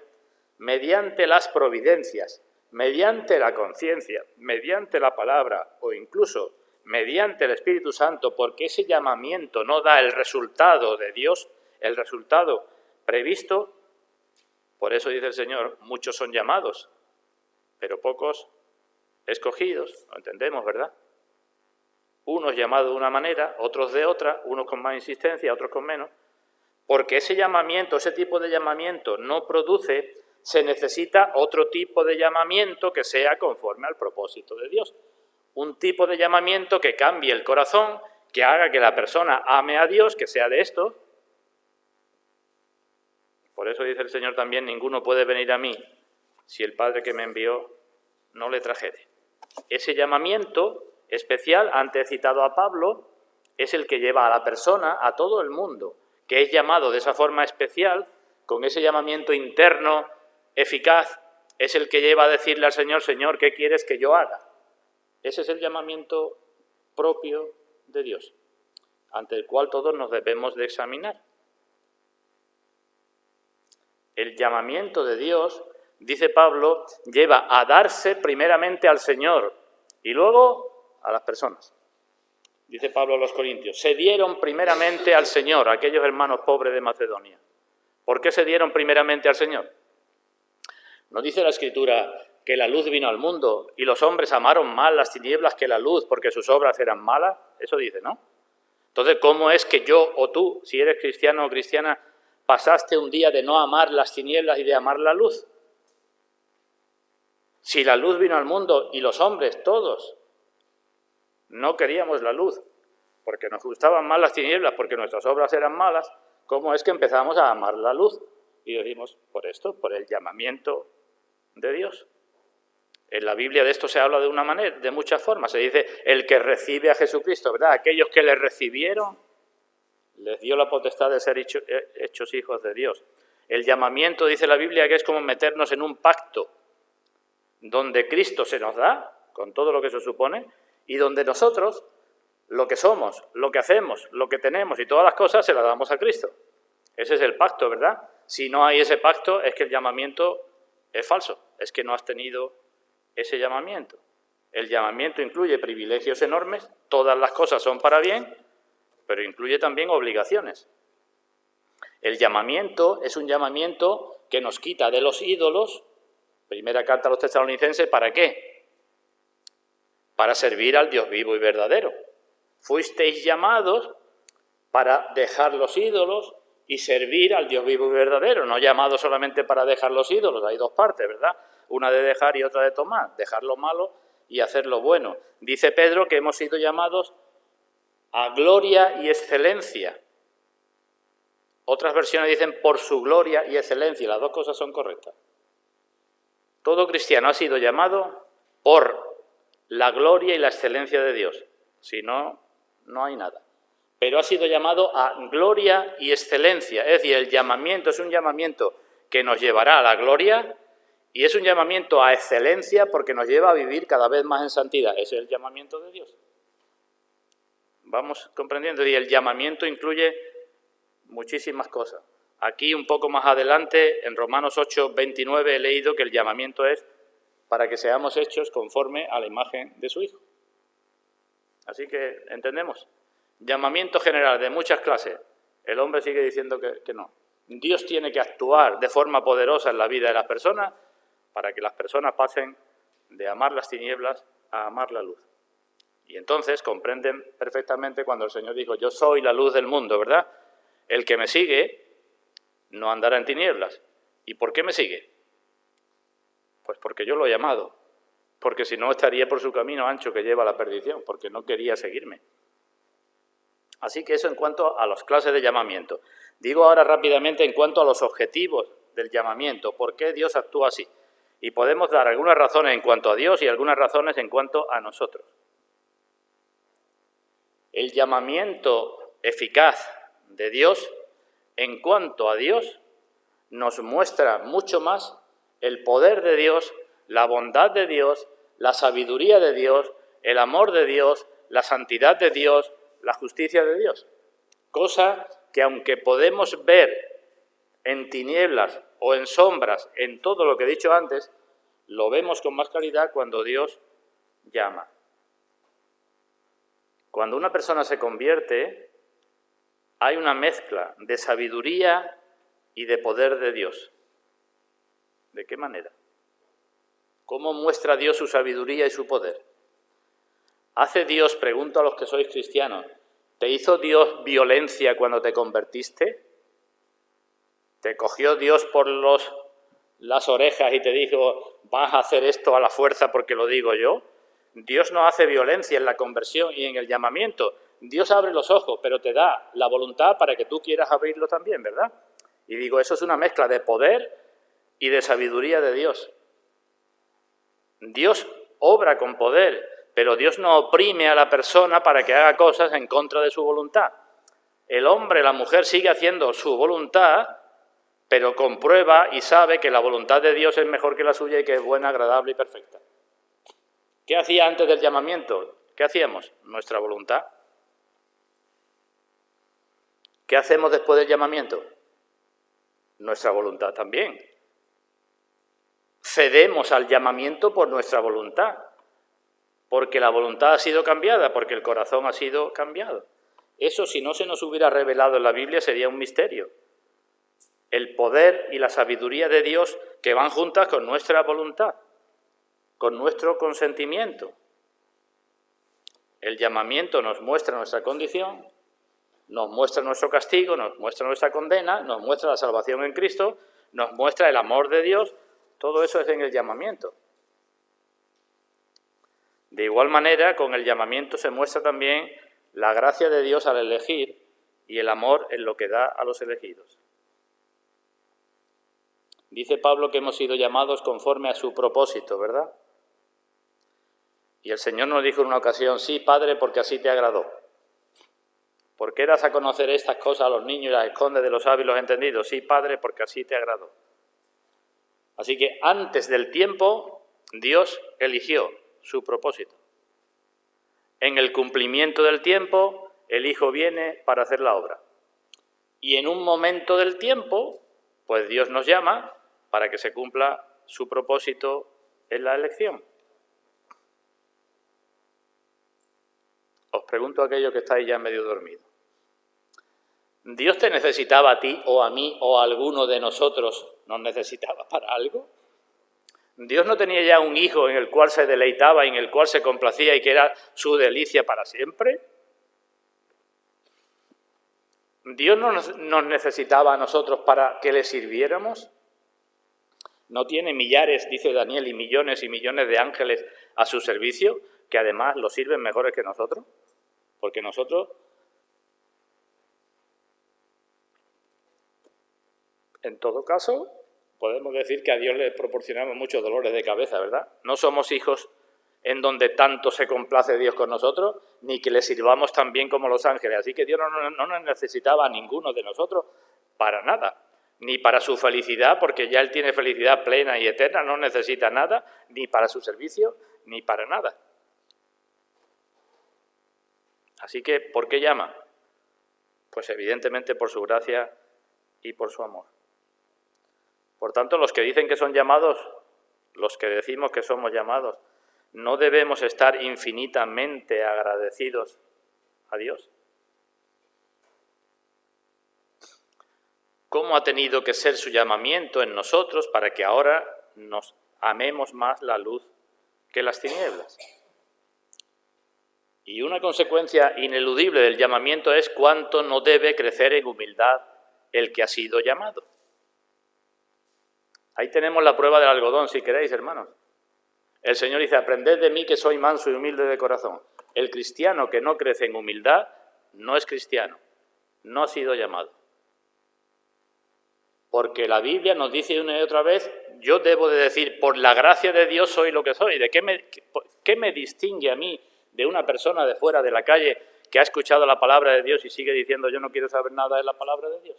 mediante las providencias, mediante la conciencia, mediante la palabra o incluso mediante el Espíritu Santo, porque ese llamamiento no da el resultado de Dios, el resultado previsto, por eso dice el Señor, muchos son llamados, pero pocos escogidos, lo entendemos, ¿verdad? Unos llamados de una manera, otros de otra, unos con más insistencia, otros con menos, porque ese llamamiento, ese tipo de llamamiento no produce, se necesita otro tipo de llamamiento que sea conforme al propósito de Dios. Un tipo de llamamiento que cambie el corazón, que haga que la persona ame a Dios, que sea de esto. Por eso dice el Señor también, ninguno puede venir a mí si el Padre que me envió no le trajere. Ese llamamiento especial, antes citado a Pablo, es el que lleva a la persona, a todo el mundo, que es llamado de esa forma especial, con ese llamamiento interno eficaz, es el que lleva a decirle al Señor, Señor, ¿qué quieres que yo haga? Ese es el llamamiento propio de Dios, ante el cual todos nos debemos de examinar. El llamamiento de Dios, dice Pablo, lleva a darse primeramente al Señor y luego a las personas. Dice Pablo a los Corintios, se dieron primeramente al Señor, aquellos hermanos pobres de Macedonia. ¿Por qué se dieron primeramente al Señor? ¿No dice la Escritura que la luz vino al mundo y los hombres amaron más las tinieblas que la luz porque sus obras eran malas? Eso dice, ¿no? Entonces, ¿cómo es que yo o tú, si eres cristiano o cristiana, pasaste un día de no amar las tinieblas y de amar la luz? Si la luz vino al mundo y los hombres, todos, no queríamos la luz porque nos gustaban más las tinieblas, porque nuestras obras eran malas, ¿cómo es que empezamos a amar la luz? Y decimos, por esto, por el llamamiento de Dios. En la Biblia de esto se habla de una manera, de muchas formas. Se dice, el que recibe a Jesucristo, ¿verdad? Aquellos que le recibieron, les dio la potestad de ser hechos hijos de Dios. El llamamiento, dice la Biblia, que es como meternos en un pacto, donde Cristo se nos da, con todo lo que eso supone, y donde nosotros, lo que somos, lo que hacemos, lo que tenemos y todas las cosas, se las damos a Cristo. Ese es el pacto, ¿verdad? Si no hay ese pacto, es que el llamamiento es falso, es que no has tenido ese llamamiento. El llamamiento incluye privilegios enormes, todas las cosas son para bien, pero incluye también obligaciones. El llamamiento es un llamamiento que nos quita de los ídolos. Primera carta a los Tesalonicenses, ¿para qué? Para servir al Dios vivo y verdadero. Fuisteis llamados para dejar los ídolos y servir al Dios vivo y verdadero, no llamados solamente para dejar los ídolos. Hay dos partes, ¿verdad? Una de dejar y otra de tomar, dejar lo malo y hacer lo bueno. Dice Pedro que hemos sido llamados a gloria y excelencia. Otras versiones dicen por su gloria y excelencia, las dos cosas son correctas. Todo cristiano ha sido llamado por la gloria y la excelencia de Dios, si no, no hay nada. Pero ha sido llamado a gloria y excelencia, es decir, el llamamiento es un llamamiento que nos llevará a la gloria y es un llamamiento a excelencia porque nos lleva a vivir cada vez más en santidad. Ese es el llamamiento de Dios. Vamos comprendiendo, y el llamamiento incluye muchísimas cosas. Aquí un poco más adelante, en Romanos 8, 29, he leído que el llamamiento es para que seamos hechos conforme a la imagen de su Hijo. Así que entendemos. Llamamiento general de muchas clases. El hombre sigue diciendo que no. Dios tiene que actuar de forma poderosa en la vida de las personas para que las personas pasen de amar las tinieblas a amar la luz. Y entonces comprenden perfectamente cuando el Señor dijo, yo soy la luz del mundo, ¿verdad? El que me sigue no andará en tinieblas. ¿Y por qué me sigue? Pues porque yo lo he llamado. Porque si no estaría por su camino ancho que lleva a la perdición, porque no quería seguirme. Así que eso en cuanto a las clases de llamamiento. Digo ahora rápidamente en cuanto a los objetivos del llamamiento, por qué Dios actúa así. Y podemos dar algunas razones en cuanto a Dios y algunas razones en cuanto a nosotros. El llamamiento eficaz de Dios, en cuanto a Dios, nos muestra mucho más el poder de Dios, la bondad de Dios, la sabiduría de Dios, el amor de Dios, la santidad de Dios, la justicia de Dios. Cosa que aunque podemos ver en tinieblas o en sombras, en todo lo que he dicho antes, lo vemos con más claridad cuando Dios llama. Cuando una persona se convierte, hay una mezcla de sabiduría y de poder de Dios. ¿De qué manera? ¿Cómo muestra Dios su sabiduría y su poder? ¿Hace Dios, pregunto a los que sois cristianos, ¿te hizo Dios violencia cuando te convertiste? ¿Te cogió Dios por las orejas y te dijo, vas a hacer esto a la fuerza porque lo digo yo? Dios no hace violencia en la conversión y en el llamamiento. Dios abre los ojos, pero te da la voluntad para que tú quieras abrirlo también, ¿verdad? Y digo, eso es una mezcla de poder y de sabiduría de Dios. Dios obra con poder, pero Dios no oprime a la persona para que haga cosas en contra de su voluntad. El hombre, la mujer sigue haciendo su voluntad, pero comprueba y sabe que la voluntad de Dios es mejor que la suya y que es buena, agradable y perfecta. ¿Qué hacía antes del llamamiento? ¿Qué hacíamos? Nuestra voluntad. ¿Qué hacemos después del llamamiento? Nuestra voluntad también. Cedemos al llamamiento por nuestra voluntad, porque la voluntad ha sido cambiada, porque el corazón ha sido cambiado. Eso, si no se nos hubiera revelado en la Biblia, sería un misterio. El poder y la sabiduría de Dios que van juntas con nuestra voluntad, con nuestro consentimiento. El llamamiento nos muestra nuestra condición, nos muestra nuestro castigo, nos muestra nuestra condena, nos muestra la salvación en Cristo, nos muestra el amor de Dios. Todo eso es en el llamamiento. De igual manera, con el llamamiento se muestra también la gracia de Dios al elegir y el amor en lo que da a los elegidos. Dice Pablo que hemos sido llamados conforme a su propósito, ¿verdad? Y el Señor nos dijo en una ocasión, sí, Padre, porque así te agradó. ¿Por qué das a conocer estas cosas a los niños y las escondes de los sabios y los entendidos? Sí, Padre, porque así te agradó. Así que antes del tiempo, Dios eligió su propósito. En el cumplimiento del tiempo, el Hijo viene para hacer la obra. Y en un momento del tiempo, pues Dios nos llama para que se cumpla su propósito en la elección. Os pregunto a aquellos que estáis ya medio dormidos. ¿Dios te necesitaba a ti o a mí o a alguno de nosotros? ¿Nos necesitaba para algo? ¿Dios no tenía ya un hijo en el cual se deleitaba, en el cual se complacía y que era su delicia para siempre? ¿Dios no nos necesitaba a nosotros para que le sirviéramos? ¿No tiene millares, dice Daniel, y millones de ángeles a su servicio, que además lo sirven mejores que nosotros? Porque nosotros, en todo caso, podemos decir que a Dios le proporcionamos muchos dolores de cabeza, ¿verdad? No somos hijos en donde tanto se complace Dios con nosotros, ni que le sirvamos tan bien como los ángeles. Así que Dios no nos necesitaba a ninguno de nosotros para nada, ni para su felicidad, porque ya Él tiene felicidad plena y eterna, no necesita nada, ni para su servicio, ni para nada. Así que, ¿por qué llama? Pues evidentemente por su gracia y por su amor. Por tanto, los que dicen que son llamados, los que decimos que somos llamados, ¿no debemos estar infinitamente agradecidos a Dios? ¿Cómo ha tenido que ser su llamamiento en nosotros para que ahora nos amemos más la luz que las tinieblas? Y una consecuencia ineludible del llamamiento es cuánto no debe crecer en humildad el que ha sido llamado. Ahí tenemos la prueba del algodón, si queréis, hermanos. El Señor dice, aprended de mí que soy manso y humilde de corazón. El cristiano que no crece en humildad no es cristiano, no ha sido llamado. Porque la Biblia nos dice una y otra vez, yo debo de decir, por la gracia de Dios soy lo que soy. ¿De qué me distingue a mí de una persona de fuera de la calle que ha escuchado la palabra de Dios y sigue diciendo, yo no quiero saber nada de la palabra de Dios?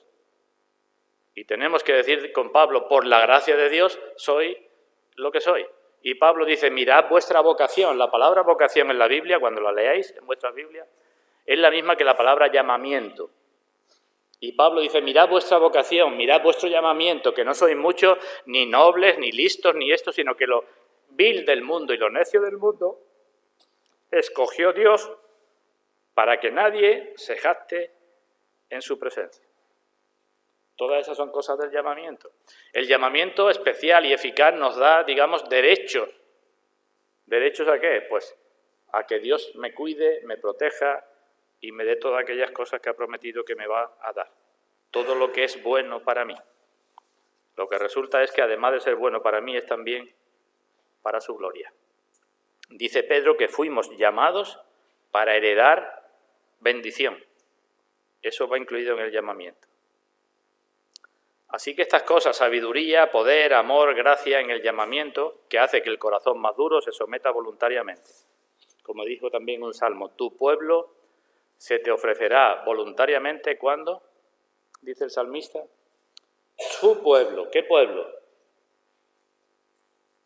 Y tenemos que decir con Pablo, por la gracia de Dios soy lo que soy. Y Pablo dice, mirad vuestra vocación. La palabra vocación en la Biblia, cuando la leáis en vuestra Biblia, es la misma que la palabra llamamiento. Y Pablo dice, mirad vuestra vocación, mirad vuestro llamamiento, que no sois muchos, ni nobles, ni listos, ni esto, sino que lo vil del mundo y lo necio del mundo escogió Dios para que nadie se jacte en su presencia. Todas esas son cosas del llamamiento. El llamamiento especial y eficaz nos da, digamos, derechos. ¿Derechos a qué? Pues a que Dios me cuide, me proteja y me dé todas aquellas cosas que ha prometido que me va a dar. Todo lo que es bueno para mí. Lo que resulta es que además de ser bueno para mí, es también para su gloria. Dice Pedro que fuimos llamados para heredar bendición. Eso va incluido en el llamamiento. Así que estas cosas, sabiduría, poder, amor, gracia en el llamamiento, que hace que el corazón más duro se someta voluntariamente. Como dijo también un salmo, tu pueblo se te ofrecerá voluntariamente, ¿cuándo? Dice el salmista. Su pueblo, ¿qué pueblo?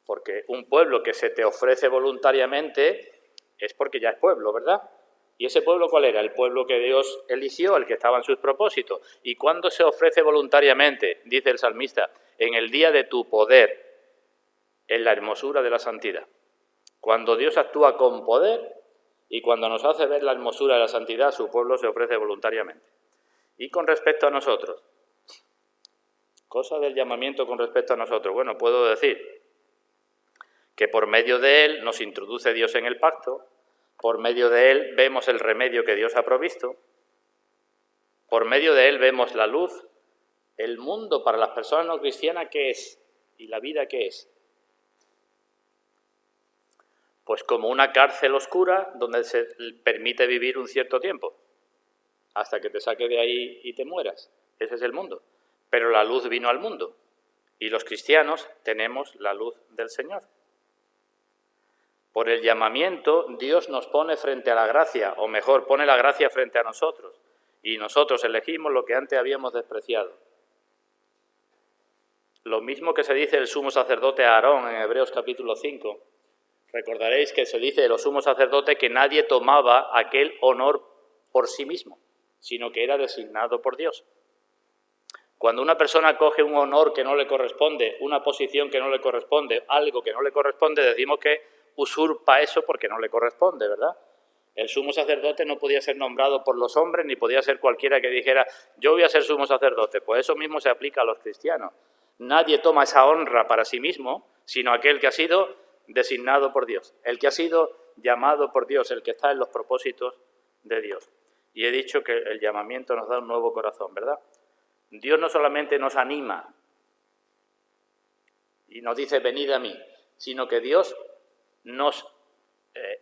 Porque un pueblo que se te ofrece voluntariamente es porque ya es pueblo, ¿verdad? ¿Y ese pueblo cuál era? El pueblo que Dios eligió, el que estaba en sus propósitos. ¿Y cuándo se ofrece voluntariamente? Dice el salmista, en el día de tu poder, en la hermosura de la santidad. Cuando Dios actúa con poder y cuando nos hace ver la hermosura de la santidad, su pueblo se ofrece voluntariamente. Y con respecto a nosotros, cosa del llamamiento con respecto a nosotros. Bueno, puedo decir que por medio de él nos introduce Dios en el pacto, por medio de él vemos el remedio que Dios ha provisto, por medio de él vemos la luz, el mundo para las personas no cristianas, ¿qué es? ¿Y la vida qué es? Pues como una cárcel oscura donde se permite vivir un cierto tiempo, hasta que te saque de ahí y te mueras. Ese es el mundo. Pero la luz vino al mundo y los cristianos tenemos la luz del Señor. Por el llamamiento, Dios nos pone frente a la gracia, o mejor, pone la gracia frente a nosotros, y nosotros elegimos lo que antes habíamos despreciado. Lo mismo que se dice el sumo sacerdote a Aarón en Hebreos capítulo 5. Recordaréis que se dice de los sumos sacerdotes que nadie tomaba aquel honor por sí mismo, sino que era designado por Dios. Cuando una persona coge un honor que no le corresponde, una posición que no le corresponde, algo que no le corresponde, decimos que usurpa eso porque no le corresponde, ¿verdad? El sumo sacerdote no podía ser nombrado por los hombres, ni podía ser cualquiera que dijera, yo voy a ser sumo sacerdote. Pues eso mismo se aplica a los cristianos. Nadie toma esa honra para sí mismo, sino aquel que ha sido designado por Dios, el que ha sido llamado por Dios, el que está en los propósitos de Dios. Y he dicho que el llamamiento nos da un nuevo corazón, ¿verdad? Dios no solamente nos anima y nos dice, venid a mí, sino que Dios nos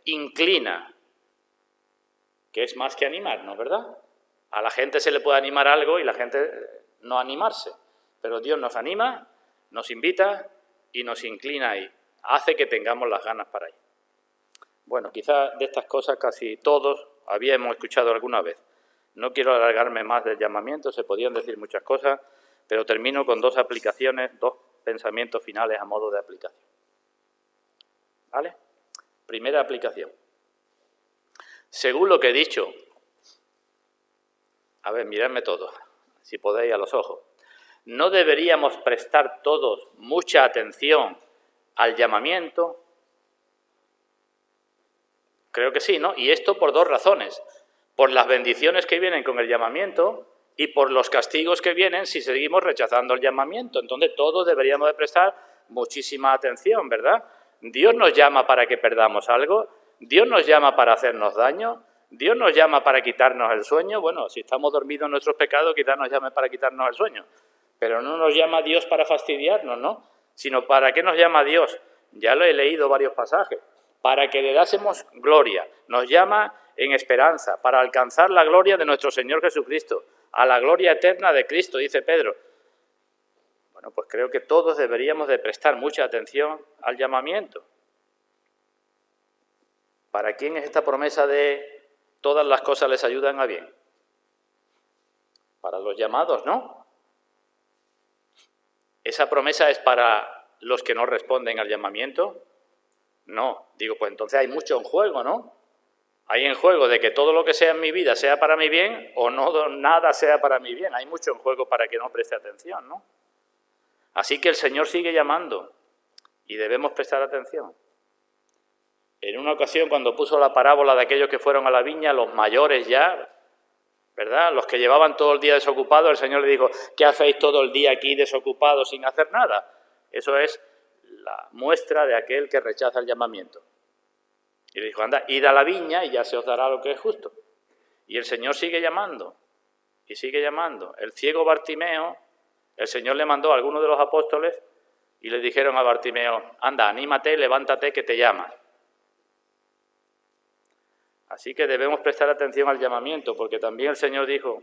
inclina, que es más que animarnos, ¿verdad? A la gente se le puede animar algo y la gente no animarse, pero Dios nos anima, nos invita y nos inclina ahí, hace que tengamos las ganas para ir. Bueno, quizás de estas cosas casi todos habíamos escuchado alguna vez. No quiero alargarme más del llamamiento, se podían decir muchas cosas, pero termino con dos aplicaciones, dos pensamientos finales a modo de aplicación. ¿Vale? Primera aplicación. Según lo que he dicho, a ver, miradme todos, si podéis a los ojos, ¿no deberíamos prestar todos mucha atención al llamamiento? Creo que sí, ¿no? Y esto por dos razones. Por las bendiciones que vienen con el llamamiento y por los castigos que vienen si seguimos rechazando el llamamiento. Entonces todos deberíamos de prestar muchísima atención, ¿verdad? Dios nos llama para que perdamos algo, Dios nos llama para hacernos daño, Dios nos llama para quitarnos el sueño. Bueno, si estamos dormidos en nuestros pecados, quizás nos llame para quitarnos el sueño. Pero no nos llama Dios para fastidiarnos, ¿no? Sino ¿para qué nos llama Dios? Ya lo he leído varios pasajes. Para que le dásemos gloria. Nos llama en esperanza, para alcanzar la gloria de nuestro Señor Jesucristo, a la gloria eterna de Cristo, dice Pedro. Bueno, pues creo que todos deberíamos de prestar mucha atención al llamamiento. ¿Para quién es esta promesa de todas las cosas les ayudan a bien? Para los llamados, ¿no? ¿Esa promesa es para los que no responden al llamamiento? No, digo, pues entonces hay mucho en juego, ¿no? Hay en juego de que todo lo que sea en mi vida sea para mi bien o no nada sea para mi bien. Hay mucho en juego para que no preste atención, ¿no? Así que el Señor sigue llamando y debemos prestar atención. En una ocasión, cuando puso la parábola de aquellos que fueron a la viña, los mayores ya, ¿verdad? Los que llevaban todo el día desocupados, el Señor le dijo, ¿qué hacéis todo el día aquí desocupados sin hacer nada? Eso es la muestra de aquel que rechaza el llamamiento. Y le dijo, anda, id a la viña y ya se os dará lo que es justo. Y el Señor sigue llamando, y sigue llamando. El ciego Bartimeo, el Señor le mandó a algunos de los apóstoles y le dijeron a Bartimeo, anda, anímate, levántate, que te llama. Así que debemos prestar atención al llamamiento, porque también el Señor dijo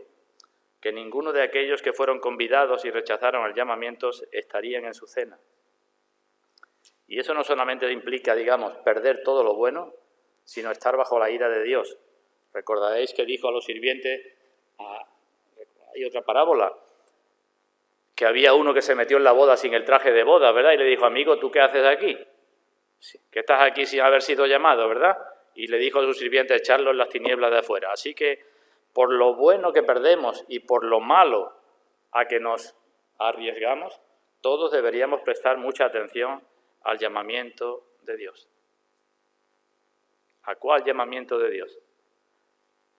que ninguno de aquellos que fueron convidados y rechazaron el llamamiento estarían en su cena. Y eso no solamente implica, digamos, perder todo lo bueno, sino estar bajo la ira de Dios. Recordaréis que dijo a los sirvientes, hay otra parábola, que había uno que se metió en la boda sin el traje de boda, ¿verdad? Y le dijo, amigo, ¿tú qué haces aquí? Que estás aquí sin haber sido llamado, ¿verdad? Y le dijo a sus sirvientes, echarlo en las tinieblas de afuera. Así que, por lo bueno que perdemos y por lo malo a que nos arriesgamos, todos deberíamos prestar mucha atención al llamamiento de Dios. ¿A cuál llamamiento de Dios?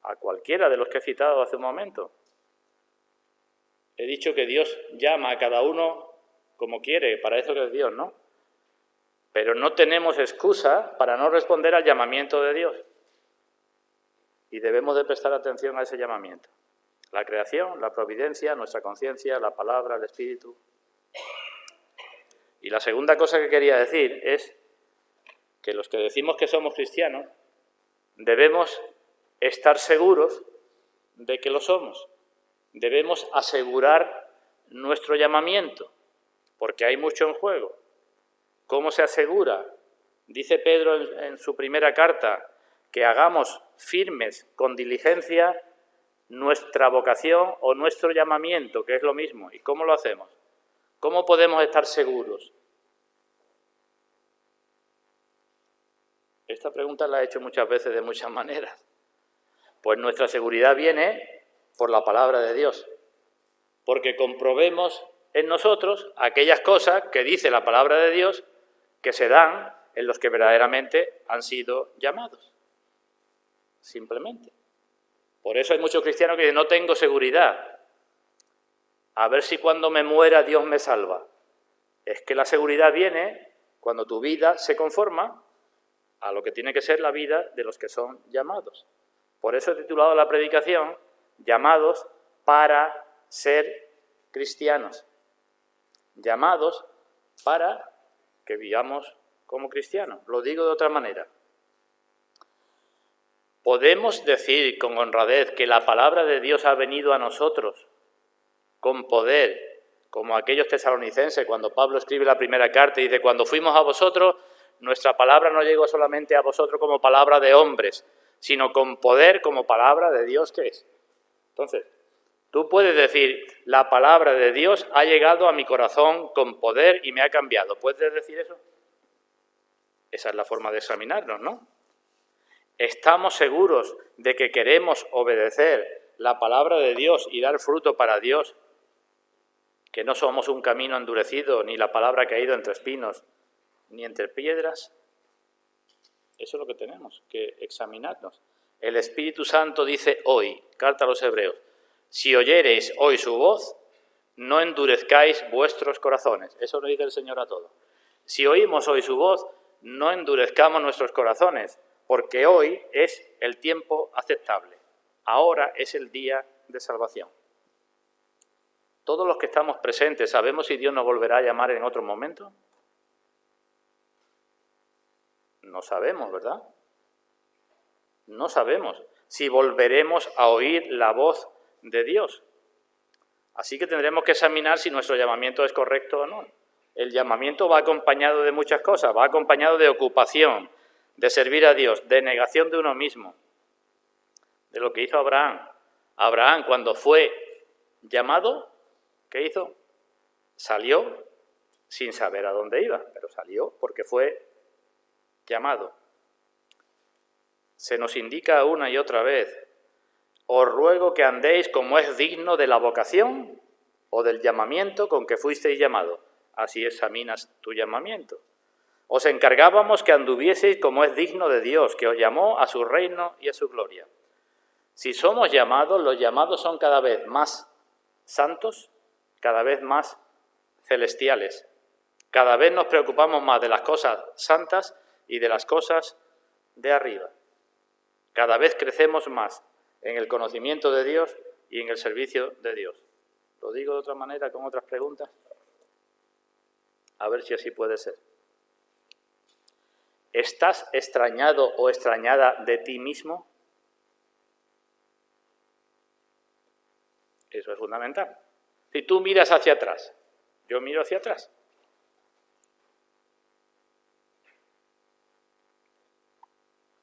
A cualquiera de los que he citado hace un momento. He dicho que Dios llama a cada uno como quiere, para eso que es Dios, ¿no? Pero no tenemos excusa para no responder al llamamiento de Dios. Y debemos de prestar atención a ese llamamiento. La creación, la providencia, nuestra conciencia, la palabra, el espíritu. Y la segunda cosa que quería decir es que los que decimos que somos cristianos debemos estar seguros de que lo somos. Debemos asegurar nuestro llamamiento, porque hay mucho en juego. ¿Cómo se asegura? Dice Pedro en su primera carta que hagamos firmes con diligencia nuestra vocación o nuestro llamamiento, que es lo mismo. ¿Y cómo lo hacemos? ¿Cómo podemos estar seguros? Esta pregunta la he hecho muchas veces de muchas maneras. Pues nuestra seguridad viene por la palabra de Dios, porque comprobemos en nosotros aquellas cosas que dice la palabra de Dios que se dan en los que verdaderamente han sido llamados. simplemente. Por eso hay muchos cristianos que dicen, no tengo seguridad. A ver si cuando me muera Dios me salva. Es que la seguridad viene cuando tu vida se conforma a lo que tiene que ser la vida de los que son llamados. Por eso he titulado la predicación, llamados para ser cristianos. Llamados para que vivamos como cristianos. Lo digo de otra manera. ¿Podemos decir con honradez que la palabra de Dios ha venido a nosotros con poder, como aquellos tesalonicenses, cuando Pablo escribe la primera carta y dice, cuando fuimos a vosotros, nuestra palabra no llegó solamente a vosotros como palabra de hombres, sino con poder como palabra de Dios que es? Entonces, tú puedes decir, la palabra de Dios ha llegado a mi corazón con poder y me ha cambiado. ¿Puedes decir eso? Esa es la forma de examinarnos, ¿no? ¿Estamos seguros de que queremos obedecer la palabra de Dios y dar fruto para Dios? ¿Que no somos un camino endurecido, ni la palabra que ha ido entre espinos, ni entre piedras? Eso es lo que tenemos que examinarnos. El Espíritu Santo dice hoy, carta a los Hebreos, si oyereis hoy su voz, no endurezcáis vuestros corazones. Eso lo dice el Señor a todos. Si oímos hoy su voz, no endurezcamos nuestros corazones, porque hoy es el tiempo aceptable. Ahora es el día de salvación. Todos los que estamos presentes, ¿sabemos si Dios nos volverá a llamar en otro momento? No sabemos, ¿verdad? No sabemos si volveremos a oír la voz de Dios. Así que tendremos que examinar si nuestro llamamiento es correcto o no. El llamamiento va acompañado de muchas cosas, va acompañado de ocupación, de servir a Dios, de negación de uno mismo, de lo que hizo Abraham. Abraham, cuando fue llamado, ¿qué hizo? Salió sin saber a dónde iba, pero salió porque fue llamado. Se nos indica una y otra vez, os ruego que andéis como es digno de la vocación o del llamamiento con que fuisteis llamados. Así examinas tu llamamiento. Os encargábamos que anduvieseis como es digno de Dios, que os llamó a su reino y a su gloria. Si somos llamados, los llamados son cada vez más santos, cada vez más celestiales. Cada vez nos preocupamos más de las cosas santas y de las cosas de arriba. Cada vez crecemos más en el conocimiento de Dios y en el servicio de Dios. ¿Lo digo de otra manera, con otras preguntas? A ver si así puede ser. ¿Estás extrañado o extrañada de ti mismo? Eso es fundamental. Si tú miras hacia atrás, yo miro hacia atrás.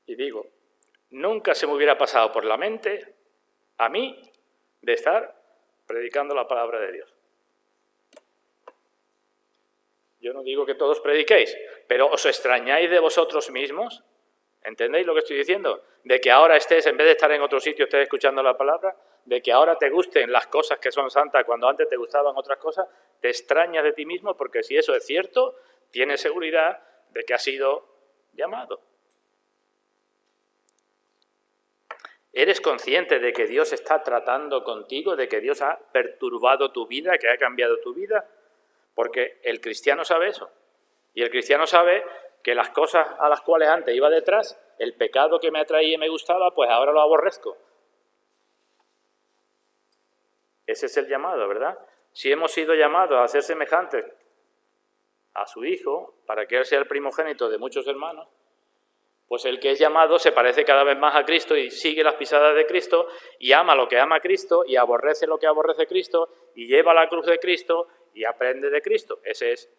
Y digo, nunca se me hubiera pasado por la mente a mí de estar predicando la palabra de Dios. Yo no digo que todos prediquéis, pero ¿os extrañáis de vosotros mismos? ¿Entendéis lo que estoy diciendo? De que ahora estés, en vez de estar en otro sitio, estés escuchando la palabra, de que ahora te gusten las cosas que son santas cuando antes te gustaban otras cosas, te extrañas de ti mismo porque si eso es cierto, tienes seguridad de que has sido llamado. ¿Eres consciente de que Dios está tratando contigo, de que Dios ha perturbado tu vida, que ha cambiado tu vida? Porque el cristiano sabe eso. Y el cristiano sabe que las cosas a las cuales antes iba detrás, el pecado que me atraía y me gustaba, pues ahora lo aborrezco. Ese es el llamado, ¿verdad? Si hemos sido llamados a ser semejantes a su Hijo, para que Él sea el primogénito de muchos hermanos, pues el que es llamado se parece cada vez más a Cristo y sigue las pisadas de Cristo y ama lo que ama Cristo y aborrece lo que aborrece Cristo y lleva la cruz de Cristo y aprende de Cristo. Ese es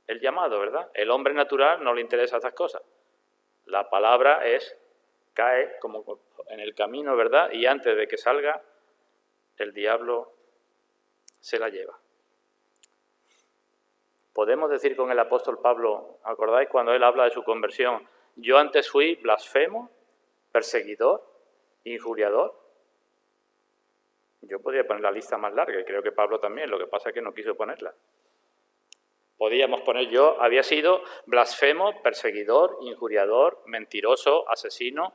el llamado, ¿verdad? El hombre natural no le interesa estas cosas. La palabra cae como en el camino, ¿verdad? Y antes de que salga, el diablo se la lleva. Podemos decir con el apóstol Pablo, ¿acordáis cuando él habla de su conversión? Yo antes fui blasfemo, perseguidor, injuriador. Yo podría poner la lista más larga y creo que Pablo también, lo que pasa es que no quiso ponerla. Podíamos poner yo, había sido blasfemo, perseguidor, injuriador, mentiroso, asesino,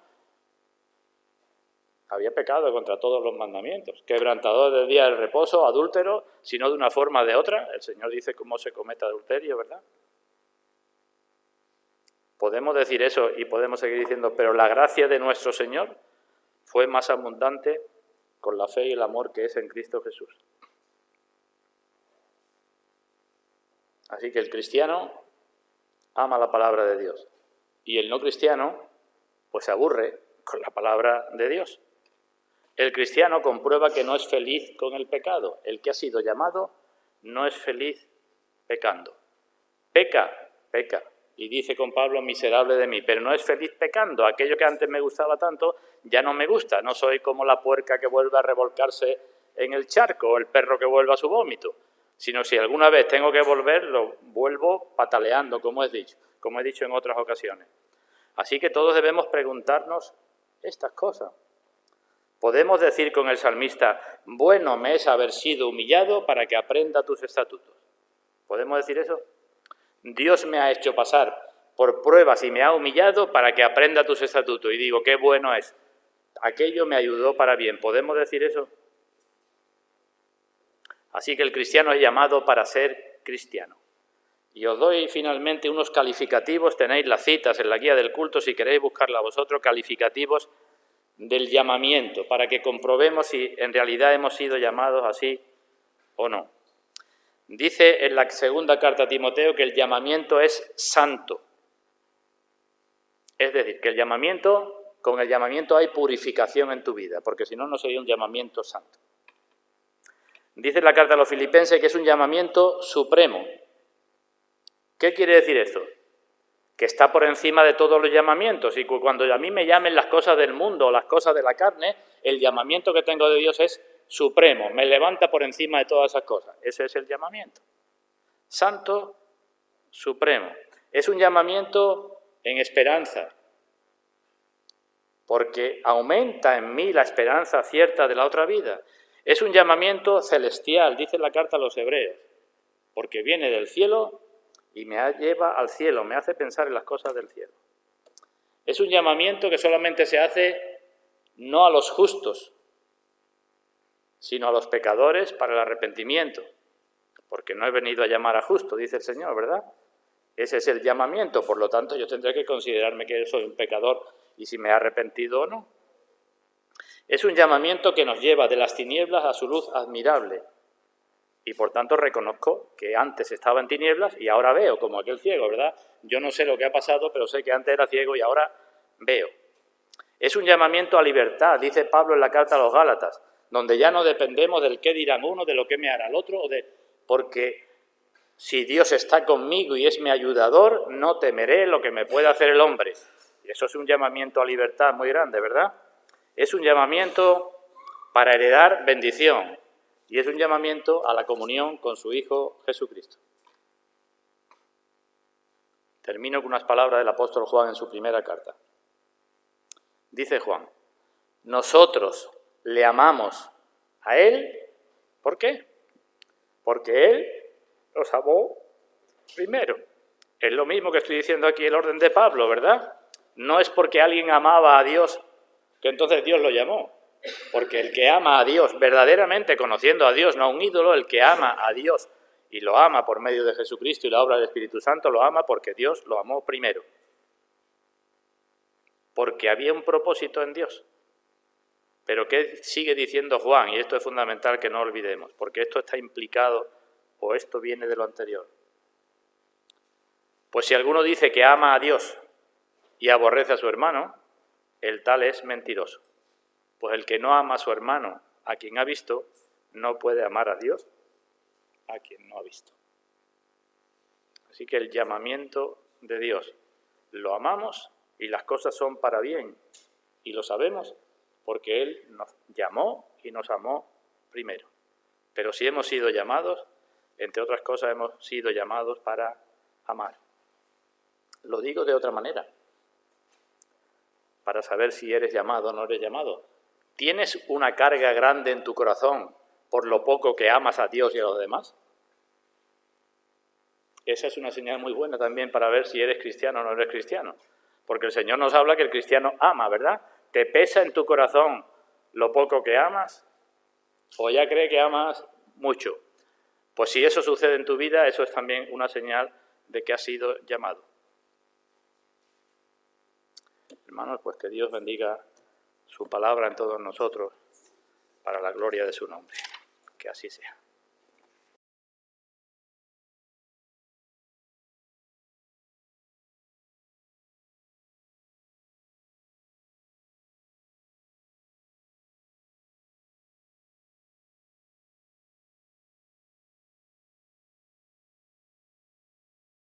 Había pecado contra todos los mandamientos. Quebrantador del día del reposo, adúltero, si no de una forma o de otra. El Señor dice cómo se comete adulterio, ¿verdad? Podemos decir eso y podemos seguir diciendo, pero la gracia de nuestro Señor fue más abundante con la fe y el amor que es en Cristo Jesús. Así que el cristiano ama la palabra de Dios y el no cristiano pues se aburre con la palabra de Dios. El cristiano comprueba que no es feliz con el pecado. El que ha sido llamado no es feliz pecando. Peca. Y dice con Pablo, miserable de mí, pero no es feliz pecando. Aquello que antes me gustaba tanto, ya no me gusta. No soy como la puerca que vuelve a revolcarse en el charco o el perro que vuelve a su vómito. Sino si alguna vez tengo que volver, lo vuelvo pataleando, como he dicho en otras ocasiones. Así que todos debemos preguntarnos estas cosas. Podemos decir con el salmista, bueno me es haber sido humillado para que aprenda tus estatutos. ¿Podemos decir eso? Dios me ha hecho pasar por pruebas y me ha humillado para que aprenda tus estatutos. Y digo, qué bueno es. Aquello me ayudó para bien. ¿Podemos decir eso? Así que el cristiano es llamado para ser cristiano. Y os doy finalmente unos calificativos, tenéis las citas en la guía del culto, si queréis buscarla vosotros, calificativos del llamamiento, para que comprobemos si en realidad hemos sido llamados así o no. Dice en la segunda carta a Timoteo que el llamamiento es santo. Es decir, que con el llamamiento hay purificación en tu vida, porque si no, no sería un llamamiento santo. Dice en la carta a los Filipenses que es un llamamiento supremo. ¿Qué quiere decir esto? Que está por encima de todos los llamamientos, y cuando a mí me llamen las cosas del mundo o las cosas de la carne, el llamamiento que tengo de Dios es supremo, me levanta por encima de todas esas cosas. Ese es el llamamiento. Santo, supremo. Es un llamamiento en esperanza, porque aumenta en mí la esperanza cierta de la otra vida. Es un llamamiento celestial, dice la carta a los Hebreos, porque viene del cielo y me lleva al cielo, me hace pensar en las cosas del cielo. Es un llamamiento que solamente se hace no a los justos, sino a los pecadores para el arrepentimiento, porque no he venido a llamar a justo, dice el Señor, ¿verdad? Ese es el llamamiento, por lo tanto yo tendré que considerarme que soy un pecador y si me he arrepentido o no. Es un llamamiento que nos lleva de las tinieblas a su luz admirable, y por tanto reconozco que antes estaba en tinieblas y ahora veo, como aquel ciego, ¿verdad? Yo no sé lo que ha pasado, pero sé que antes era ciego y ahora veo. Es un llamamiento a libertad, dice Pablo en la carta a los Gálatas, donde ya no dependemos del qué dirán uno, de lo que me hará el otro, porque si Dios está conmigo y es mi ayudador, no temeré lo que me pueda hacer el hombre. Y eso es un llamamiento a libertad muy grande, ¿verdad? Es un llamamiento para heredar bendición. Y es un llamamiento a la comunión con su Hijo Jesucristo. Termino con unas palabras del apóstol Juan en su primera carta. Dice Juan, nosotros le amamos a Él, ¿por qué? Porque Él nos amó primero. Es lo mismo que estoy diciendo aquí el orden de Pablo, ¿verdad? No es porque alguien amaba a Dios que entonces Dios lo llamó. Porque el que ama a Dios, verdaderamente conociendo a Dios, no a un ídolo, el que ama a Dios y lo ama por medio de Jesucristo y la obra del Espíritu Santo, lo ama porque Dios lo amó primero. Porque había un propósito en Dios. Pero ¿qué sigue diciendo Juan? Y esto es fundamental que no olvidemos, porque esto está implicado o esto viene de lo anterior. Pues si alguno dice que ama a Dios y aborrece a su hermano, el tal es mentiroso. Pues el que no ama a su hermano, a quien ha visto, no puede amar a Dios, a quien no ha visto. Así que el llamamiento de Dios, lo amamos y las cosas son para bien. Y lo sabemos porque Él nos llamó y nos amó primero. Pero si hemos sido llamados, entre otras cosas, hemos sido llamados para amar. Lo digo de otra manera, para saber si eres llamado o no eres llamado. ¿Tienes una carga grande en tu corazón por lo poco que amas a Dios y a los demás? Esa es una señal muy buena también para ver si eres cristiano o no eres cristiano. Porque el Señor nos habla que el cristiano ama, ¿verdad? Te pesa en tu corazón lo poco que amas? ¿O ya cree que amas mucho? Pues si eso sucede en tu vida, eso es también una señal de que has sido llamado. Hermanos, pues que Dios bendiga su palabra en todos nosotros para la gloria de su nombre. Que así sea.